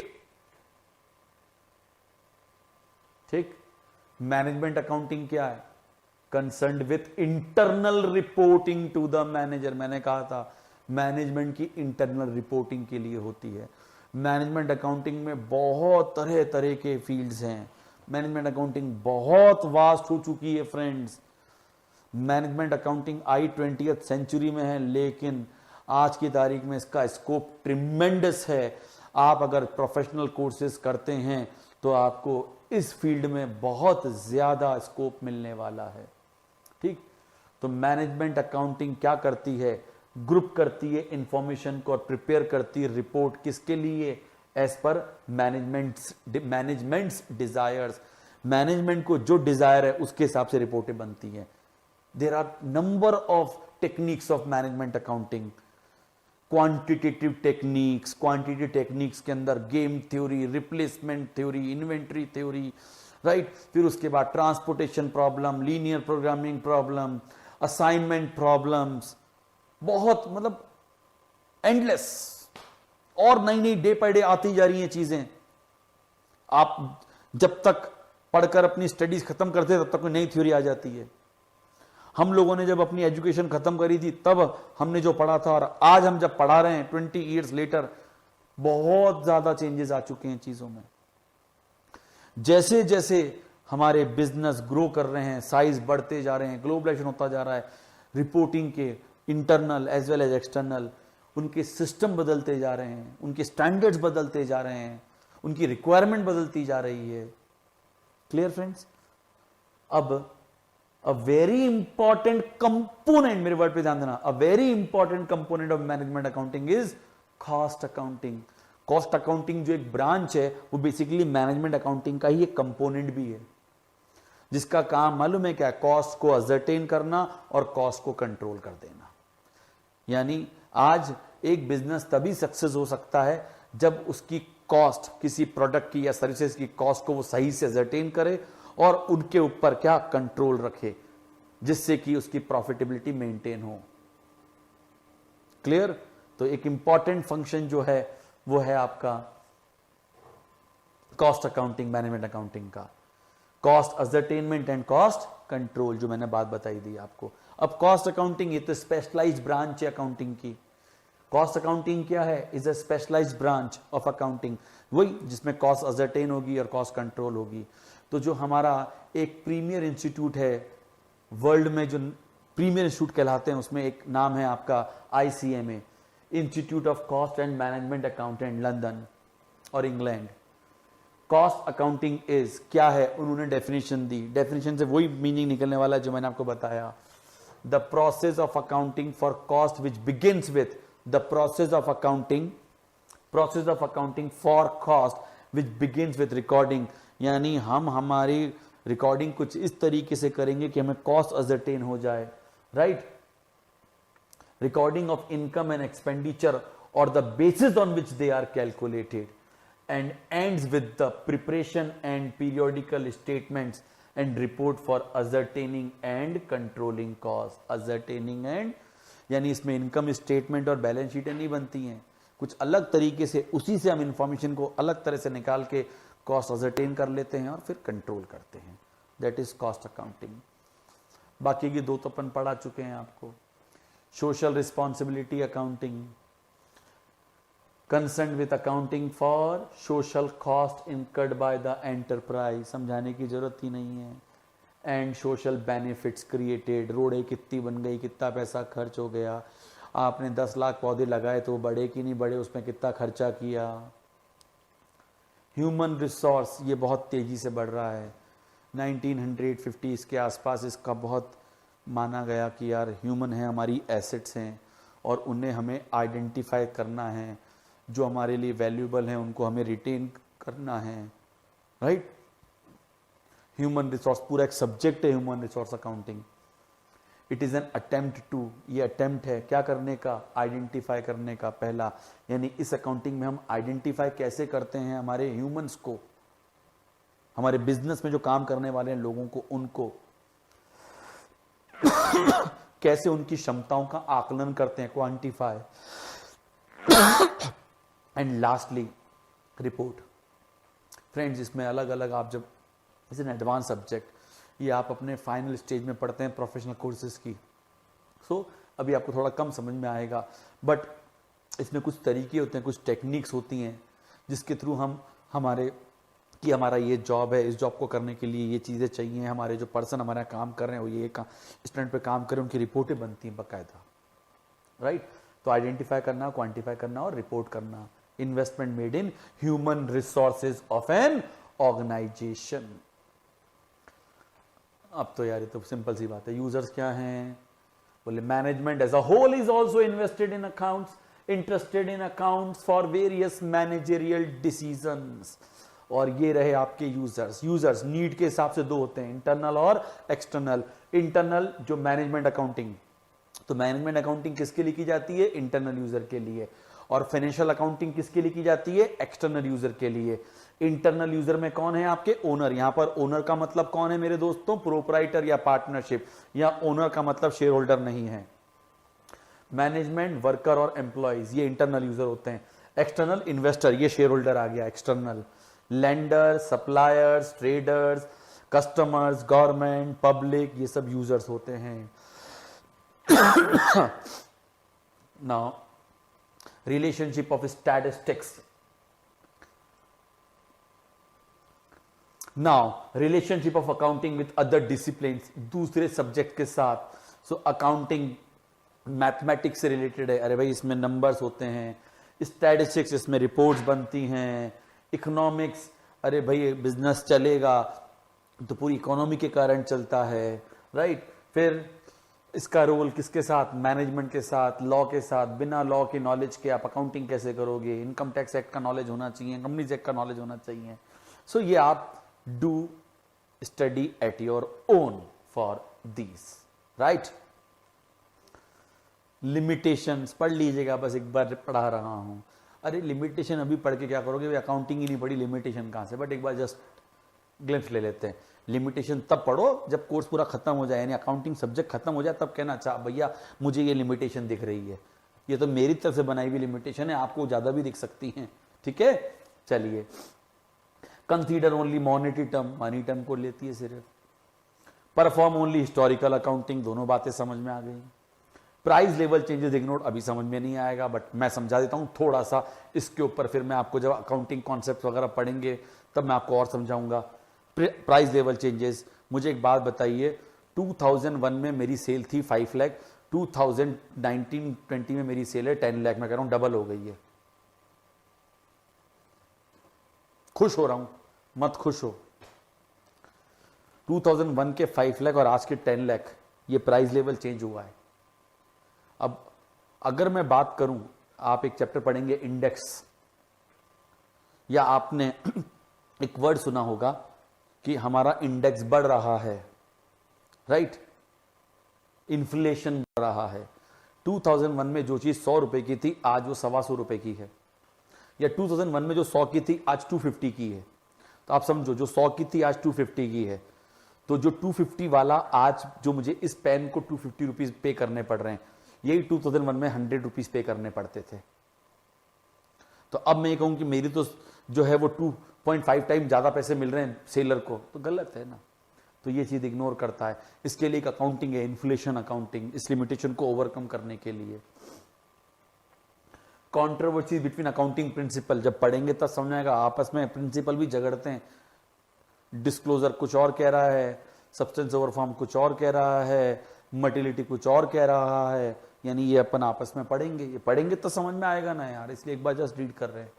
ठीक। मैनेजमेंट अकाउंटिंग क्या है? Concerned with internal reporting to the manager. मैंने कहा था मैनेजमेंट की इंटरनल रिपोर्टिंग के लिए होती है। मैनेजमेंट अकाउंटिंग में बहुत तरह तरह के फील्ड्स हैं। मैनेजमेंट अकाउंटिंग बहुत वास्ट हो चुकी है फ्रेंड्स। मैनेजमेंट अकाउंटिंग आई 20th सेंचुरी में है, लेकिन आज की तारीख में इसका स्कोप ट्रिमेंडस है। आप अगर प्रोफेशनल कोर्सेज करते हैं तो आपको इस फील्ड में बहुत ज्यादा स्कोप मिलने वाला है। ठीक। तो मैनेजमेंट अकाउंटिंग क्या करती है? ग्रुप करती है इंफॉर्मेशन को और प्रिपेयर करती है रिपोर्ट, किसके लिए? As per managements desires. Management को जो डिजायर है उसके हिसाब से रिपोर्टें बनती हैं। There are number of techniques of management accounting. Quantitative techniques के अंदर game theory, replacement theory, inventory theory, right. फिर उसके बाद transportation problem, linear programming problem, assignment problems, बहुत मतलब एंडलेस, और नई नई डे बाय डे आती जा रही हैं चीजें। आप जब तक पढ़कर अपनी स्टडीज खत्म करते हैं तब तक कोई नई थ्योरी आ जाती है। हम लोगों ने जब अपनी एजुकेशन खत्म करी थी तब हमने जो पढ़ा था, और आज हम जब पढ़ा रहे हैं 20 ईयर्स लेटर, बहुत ज्यादा चेंजेस आ चुके हैं चीजों में। जैसे जैसे हमारे बिजनेस ग्रो कर रहे हैं, साइज बढ़ते जा रहे हैं, ग्लोबलाइजेशन होता जा रहा है, रिपोर्टिंग के internal as well as external उनके सिस्टम बदलते जा रहे हैं, उनके स्टैंडर्ड्स बदलते जा रहे हैं, उनकी रिक्वायरमेंट बदलती जा रही है। Clear friends? अब अ वेरी इंपॉर्टेंट कंपोनेंट, मेरे वर्ड पे ध्यान देना, a very important component of management accounting is cost accounting. Cost accounting जो एक ब्रांच है वो बेसिकली मैनेजमेंट अकाउंटिंग का ही एक कंपोनेंट भी है, जिसका काम मालूम है क्या? कॉस्ट को असरटेन करना और कॉस्ट को कंट्रोल कर देना। यानी आज एक बिजनेस तभी सक्सेस हो सकता है जब उसकी कॉस्ट, किसी प्रोडक्ट की या सर्विसेज की कॉस्ट को वो सही से असरटेन करे और उनके ऊपर क्या कंट्रोल रखे, जिससे कि उसकी प्रॉफिटेबिलिटी मेंटेन हो। क्लियर? तो एक इंपॉर्टेंट फंक्शन जो है वो है आपका कॉस्ट अकाउंटिंग, मैनेजमेंट अकाउंटिंग का, cost ascertainment and cost control, जो मैंने बात बताई दी आपको। अब कॉस्ट अकाउंटिंग ये तो स्पेशलाइज्ड ब्रांच है अकाउंटिंग की। कॉस्ट अकाउंटिंग क्या है? Is a specialised branch of accounting, वही जिसमें कॉस्ट असरटेन होगी और कॉस्ट कंट्रोल होगी। तो जो हमारा एक प्रीमियर इंस्टीट्यूट है वर्ल्ड में, जो प्रीमियर इंस्टीट्यूट कहलाते हैं, उसमें एक नाम है आपका ICMA, institute of cost and management accountant, London और इंग्लैंड। कॉस्ट अकाउंटिंग इज क्या है? उन्होंने डेफिनेशन दी, डेफिनेशन से वही मीनिंग निकलने वाला है जो मैंने आपको बताया। The process of accounting for cost which begins with the process of accounting for cost which begins with recording. यानी हम हमारी रिकॉर्डिंग कुछ इस तरीके से करेंगे कि हमें कॉस्ट असरटेन हो जाए, right? Recording of income and expenditure और the basis on which they are calculated, and ends with the preparation and periodical statements and report for ascertaining and controlling cost. ascertaining and यानी इसमें income statement और balance शीटें नहीं बनती हैं, कुछ अलग तरीके से उसी से हम इंफॉर्मेशन को अलग तरह से निकाल के कॉस्ट असरटेन कर लेते हैं और फिर कंट्रोल करते हैं। That is cost accounting. बाकी की दो तो अपन पढ़ा चुके हैं आपको। Social responsibility accounting, concern with accounting for social cost incurred by the enterprise, समझाने की जरूरत ही नहीं है। एंड सोशल बेनिफिट्स क्रिएटेड, रोडें कितनी बन गई, कितना पैसा खर्च हो गया, आपने 10 लाख पौधे लगाए तो बढ़े कि नहीं बढ़े, उसमें कितना खर्चा किया। ह्यूमन रिसोर्स ये बहुत तेजी से बढ़ रहा है, 1950 के आसपास इसका बहुत माना गया कि यार ह्यूमन है, हमारी एसेट्स हैं और उन्हें हमें आइडेंटिफाई करना है, जो हमारे लिए वैल्यूएबल हैं उनको हमें रिटेन करना है, राइट? ह्यूमन रिसोर्स पूरा एक सब्जेक्ट है human resource accounting. It is an attempt to, ये अटेम्प्ट है क्या करने का? आइडेंटिफाई करने का पहला। यानी इस अकाउंटिंग में हम आइडेंटिफाई कैसे करते हैं हमारे ह्यूमंस को, हमारे बिजनेस में जो काम करने वाले हैं लोगों को, उनको कैसे उनकी क्षमताओं का आकलन करते हैं, quantify. And lastly report. Friends इसमें अलग अलग आप जब इस एन एडवांस सब्जेक्ट, ये आप अपने फाइनल स्टेज में पढ़ते हैं प्रोफेशनल कोर्सेज की, सो अभी आपको थोड़ा कम समझ में आएगा, बट इसमें कुछ तरीके होते हैं, कुछ टेक्निक्स होती हैं जिसके थ्रू हम हमारा ये जॉब है, इस जॉब को करने के लिए ये चीज़ें चाहिए, हमारे जो पर्सन हमारे यहाँ काम कर रहे हैं वो ये स्टूडेंट पे काम करें, उनकी रिपोर्टें बनती हैं बाकायदा, राइट? तो आइडेंटिफाई करना, क्वांटिफाई करना और रिपोर्ट करना। Investment made in human resources of an organisation. अब तो यार ये तो सिंपल सी बात है। यूजर्स क्या हैं? बोले management as a whole is also invested in accounts, interested in accounts for various managerial decisions. और ये रहे आपके यूजर्स। यूजर्स नीड के हिसाब से दो होते हैं, इंटरनल और एक्सटर्नल। इंटरनल जो मैनेजमेंट अकाउंटिंग, तो मैनेजमेंट अकाउंटिंग किसके लिए की जाती है? इंटरनल यूजर के लिए। और फाइनेंशियल अकाउंटिंग किसके लिए की जाती है? एक्सटर्नल यूजर के लिए। इंटरनल यूजर में कौन है? आपके ओनर। यहां पर ओनर का मतलब कौन है मेरे दोस्तों? प्रोप्राइटर या पार्टनरशिप, या ओनर का मतलब शेयर होल्डर नहीं है। मैनेजमेंट, वर्कर और एम्प्लॉयज, ये इंटरनल यूजर होते हैं। एक्सटर्नल इन्वेस्टर, ये शेयर होल्डर आ गया external. Lender, suppliers, traders, customers, government, public, ये सब यूजर्स होते हैं। Now relationship of statistics, now relationship of accounting with other discipline, दूसरे सब्जेक्ट के साथ। सो अकाउंटिंग मैथमेटिक्स से रिलेटेड है, अरे भाई इसमें नंबर्स होते हैं। स्टैटिस्टिक्स, इसमें रिपोर्ट्स बनती हैं। इकोनॉमिक्स, अरे भाई बिजनेस चलेगा तो पूरी इकोनॉमी के कारण चलता है, राइट। फिर इसका रोल किसके साथ, मैनेजमेंट के साथ, लॉ के साथ। बिना लॉ के नॉलेज के आप अकाउंटिंग कैसे करोगे? इनकम टैक्स एक्ट का नॉलेज होना चाहिए, कंपनीज एक्ट का नॉलेज होना चाहिए। सो ये आप do study at your own for these, right. Limitations पढ़ लीजिएगा, बस एक बार पढ़ा रहा हूं। अरे लिमिटेशन अभी पढ़ के क्या करोगे, अकाउंटिंग ही नहीं पढ़ी, लिमिटेशन कहां से? बट एक बार जस्ट ग्लिम्स ले लेते हैं। लिमिटेशन तब पढ़ो जब कोर्स पूरा खत्म हो जाए, यानी अकाउंटिंग सब्जेक्ट खत्म हो जाए, तब कहना अच्छा भैया मुझे ये लिमिटेशन दिख रही है। ये तो मेरी तरफ से बनाई हुई लिमिटेशन है, आपको ज्यादा भी दिख सकती हैं, ठीक है। चलिए, consider only monetary term, money term को लेती है सिर्फ। परफॉर्म ओनली हिस्टोरिकल अकाउंटिंग, दोनों बातें समझ में आ गई। प्राइस लेवल चेंजेस इग्नोर, अभी समझ में नहीं आएगा बट मैं समझा देता हूं थोड़ा सा इसके ऊपर, फिर मैं आपको जब अकाउंटिंग कॉन्सेप्ट वगैरह पढ़ेंगे तब मैं आपको और समझाऊंगा। प्राइस लेवल चेंजेस, मुझे एक बात बताइए, 2001 में मेरी सेल थी 5 लाख, 2019-20 में मेरी सेल है 10 लाख, मैं कह रहा हूं डबल हो गई है। खुश हो रहा हूं, मत खुश हो। 2001 के 5 लाख और आज के 10 लाख, ये प्राइस लेवल चेंज हुआ है। अब अगर मैं बात करूं, आप एक चैप्टर पढ़ेंगे इंडेक्स, या आपने एक वर्ड सुना होगा कि हमारा इंडेक्स बढ़ रहा है, राइट, इन्फ्लेशन बढ़ रहा है। 2001 में जो चीज 100 रुपए की थी आज वो 125 रुपए की है, या 2001 में जो 100 की थी आज 250 की है। तो आप समझो, जो 100 की थी आज 250 की है, तो जो 250 वाला आज जो मुझे इस पेन को 250 रुपीज पे करने पड़ रहे हैं, यही 2001 में 100 रुपीज पे करने पड़ते थे। तो अब मैं ये कहूं कि मेरी तो जो है वो 2.5 टाइम ज्यादा पैसे मिल रहे हैं सेलर को, तो गलत है ना। तो ये चीज इग्नोर करता है। इसके लिए एक अकाउंटिंग है, इन्फ्लेशन अकाउंटिंग, इस लिमिटेशन को ओवरकम करने के लिए। कॉन्ट्रोवर्सी बिटवीन अकाउंटिंग प्रिंसिपल, जब पढ़ेंगे तब समझ आएगा, आपस में प्रिंसिपल भी झगड़ते हैं। डिस्क्लोजर कुछ और कह रहा है, सब्सटेंस ओवर फॉर्म कुछ और कह रहा है, मटेरियलिटी कुछ और कह रहा है, यानी ये अपन आपस में पढ़ेंगे, ये पढ़ेंगे तो समझ में आएगा ना यार, इसलिए एक बार जस्ट रीड कर रहे हैं।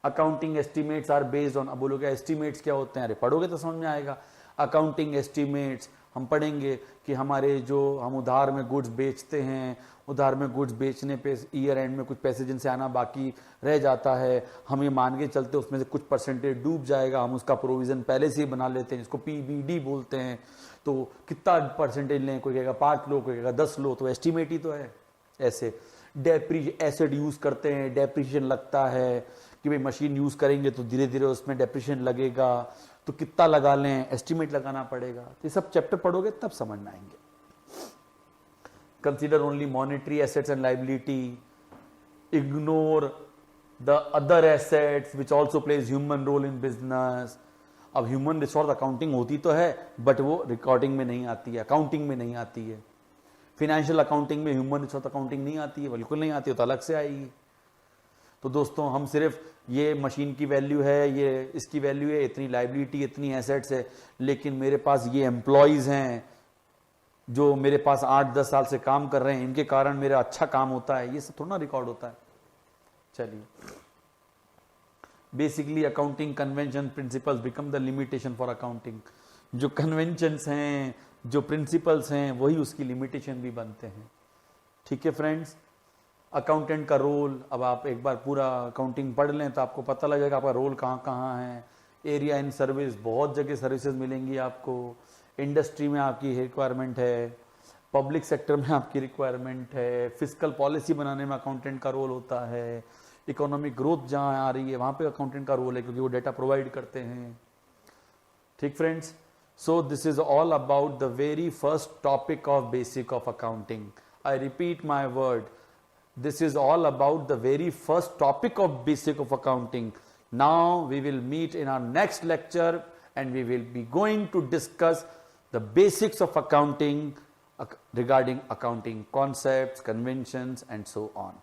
Accounting estimates are based on, अब बोलोगे एस्टिमेट्स क्या होते हैं? अरे पढ़ोगे तो समझ में आएगा। अकाउंटिंग एस्टिमेट्स हम पढ़ेंगे कि हमारे जो हम उधार में गुड्स बेचते हैं, उधार में गुड्स बेचने पे ईयर एंड में कुछ पैसे जिनसे आना बाकी रह जाता है, हम ये मान के चलते उसमें से कुछ परसेंटेज डूब जाएगा, हम उसका प्रोविजन पहले से ही बना लेते हैं, इसको पीबीडी बोलते हैं। तो कितना परसेंटेज लें, कोई कहेगा 5 लो, कोई कहेगा 10 लो, तो एस्टिमेट ही तो है। ऐसे एसिड यूज करते हैं, डेप्रिशिएशन लगता है कि भाई मशीन यूज करेंगे तो धीरे धीरे उसमें डेप्रिशिएशन लगेगा, तो कितना लगा लें, एस्टिमेट लगाना पड़ेगा। ये सब चैप्टर पढ़ोगे तब समझ में आएंगे। Consider only monetary assets and liability, ignore the other assets which also plays human role in business. अब ह्यूमन रिसोर्स अकाउंटिंग होती तो है बट वो रिकॉर्डिंग में नहीं आती है, अकाउंटिंग में नहीं आती है। फिनेंशियल अकाउंटिंग में ह्यूमन रिसोर्स अकाउंटिंग नहीं आती है, बिल्कुल नहीं आती है, तो अलग से आएगी। तो दोस्तों हम सिर्फ ये मशीन की वैल्यू है, ये इसकी वैल्यू है, इतनी लाइबिलिटी, इतनी एसेट्स है, लेकिन मेरे पास ये एम्प्लॉयज हैं जो मेरे पास 8-10 साल से काम कर रहे हैं, इनके कारण मेरा अच्छा काम होता है, ये सब थोड़ा रिकॉर्ड होता है। चलिए, basically accounting convention principles become the limitation for accounting. जो कन्वेंशंस हैं, जो प्रिंसिपल्स हैं, वही उसकी लिमिटेशन भी बनते हैं। ठीक है फ्रेंड्स, अकाउंटेंट का रोल, अब आप एक बार पूरा अकाउंटिंग पढ़ लें तो आपको पता लग जाएगा आपका रोल कहाँ कहाँ है। एरिया इन सर्विस, बहुत जगह सर्विसेज मिलेंगी आपको। इंडस्ट्री में आपकी रिक्वायरमेंट है, पब्लिक सेक्टर में आपकी रिक्वायरमेंट है, फिजिकल पॉलिसी बनाने में अकाउंटेंट का रोल होता है, इकोनॉमिक ग्रोथ जहाँ आ रही है वहाँ पे अकाउंटेंट का रोल है क्योंकि वो डेटा प्रोवाइड करते हैं। ठीक friends, so this is all about the very first topic of basic of accounting. I repeat my word, this is all about the very first topic of basic of accounting. Now we will meet in our next lecture and we will be going to discuss the basics of accounting regarding accounting concepts, conventions and so on.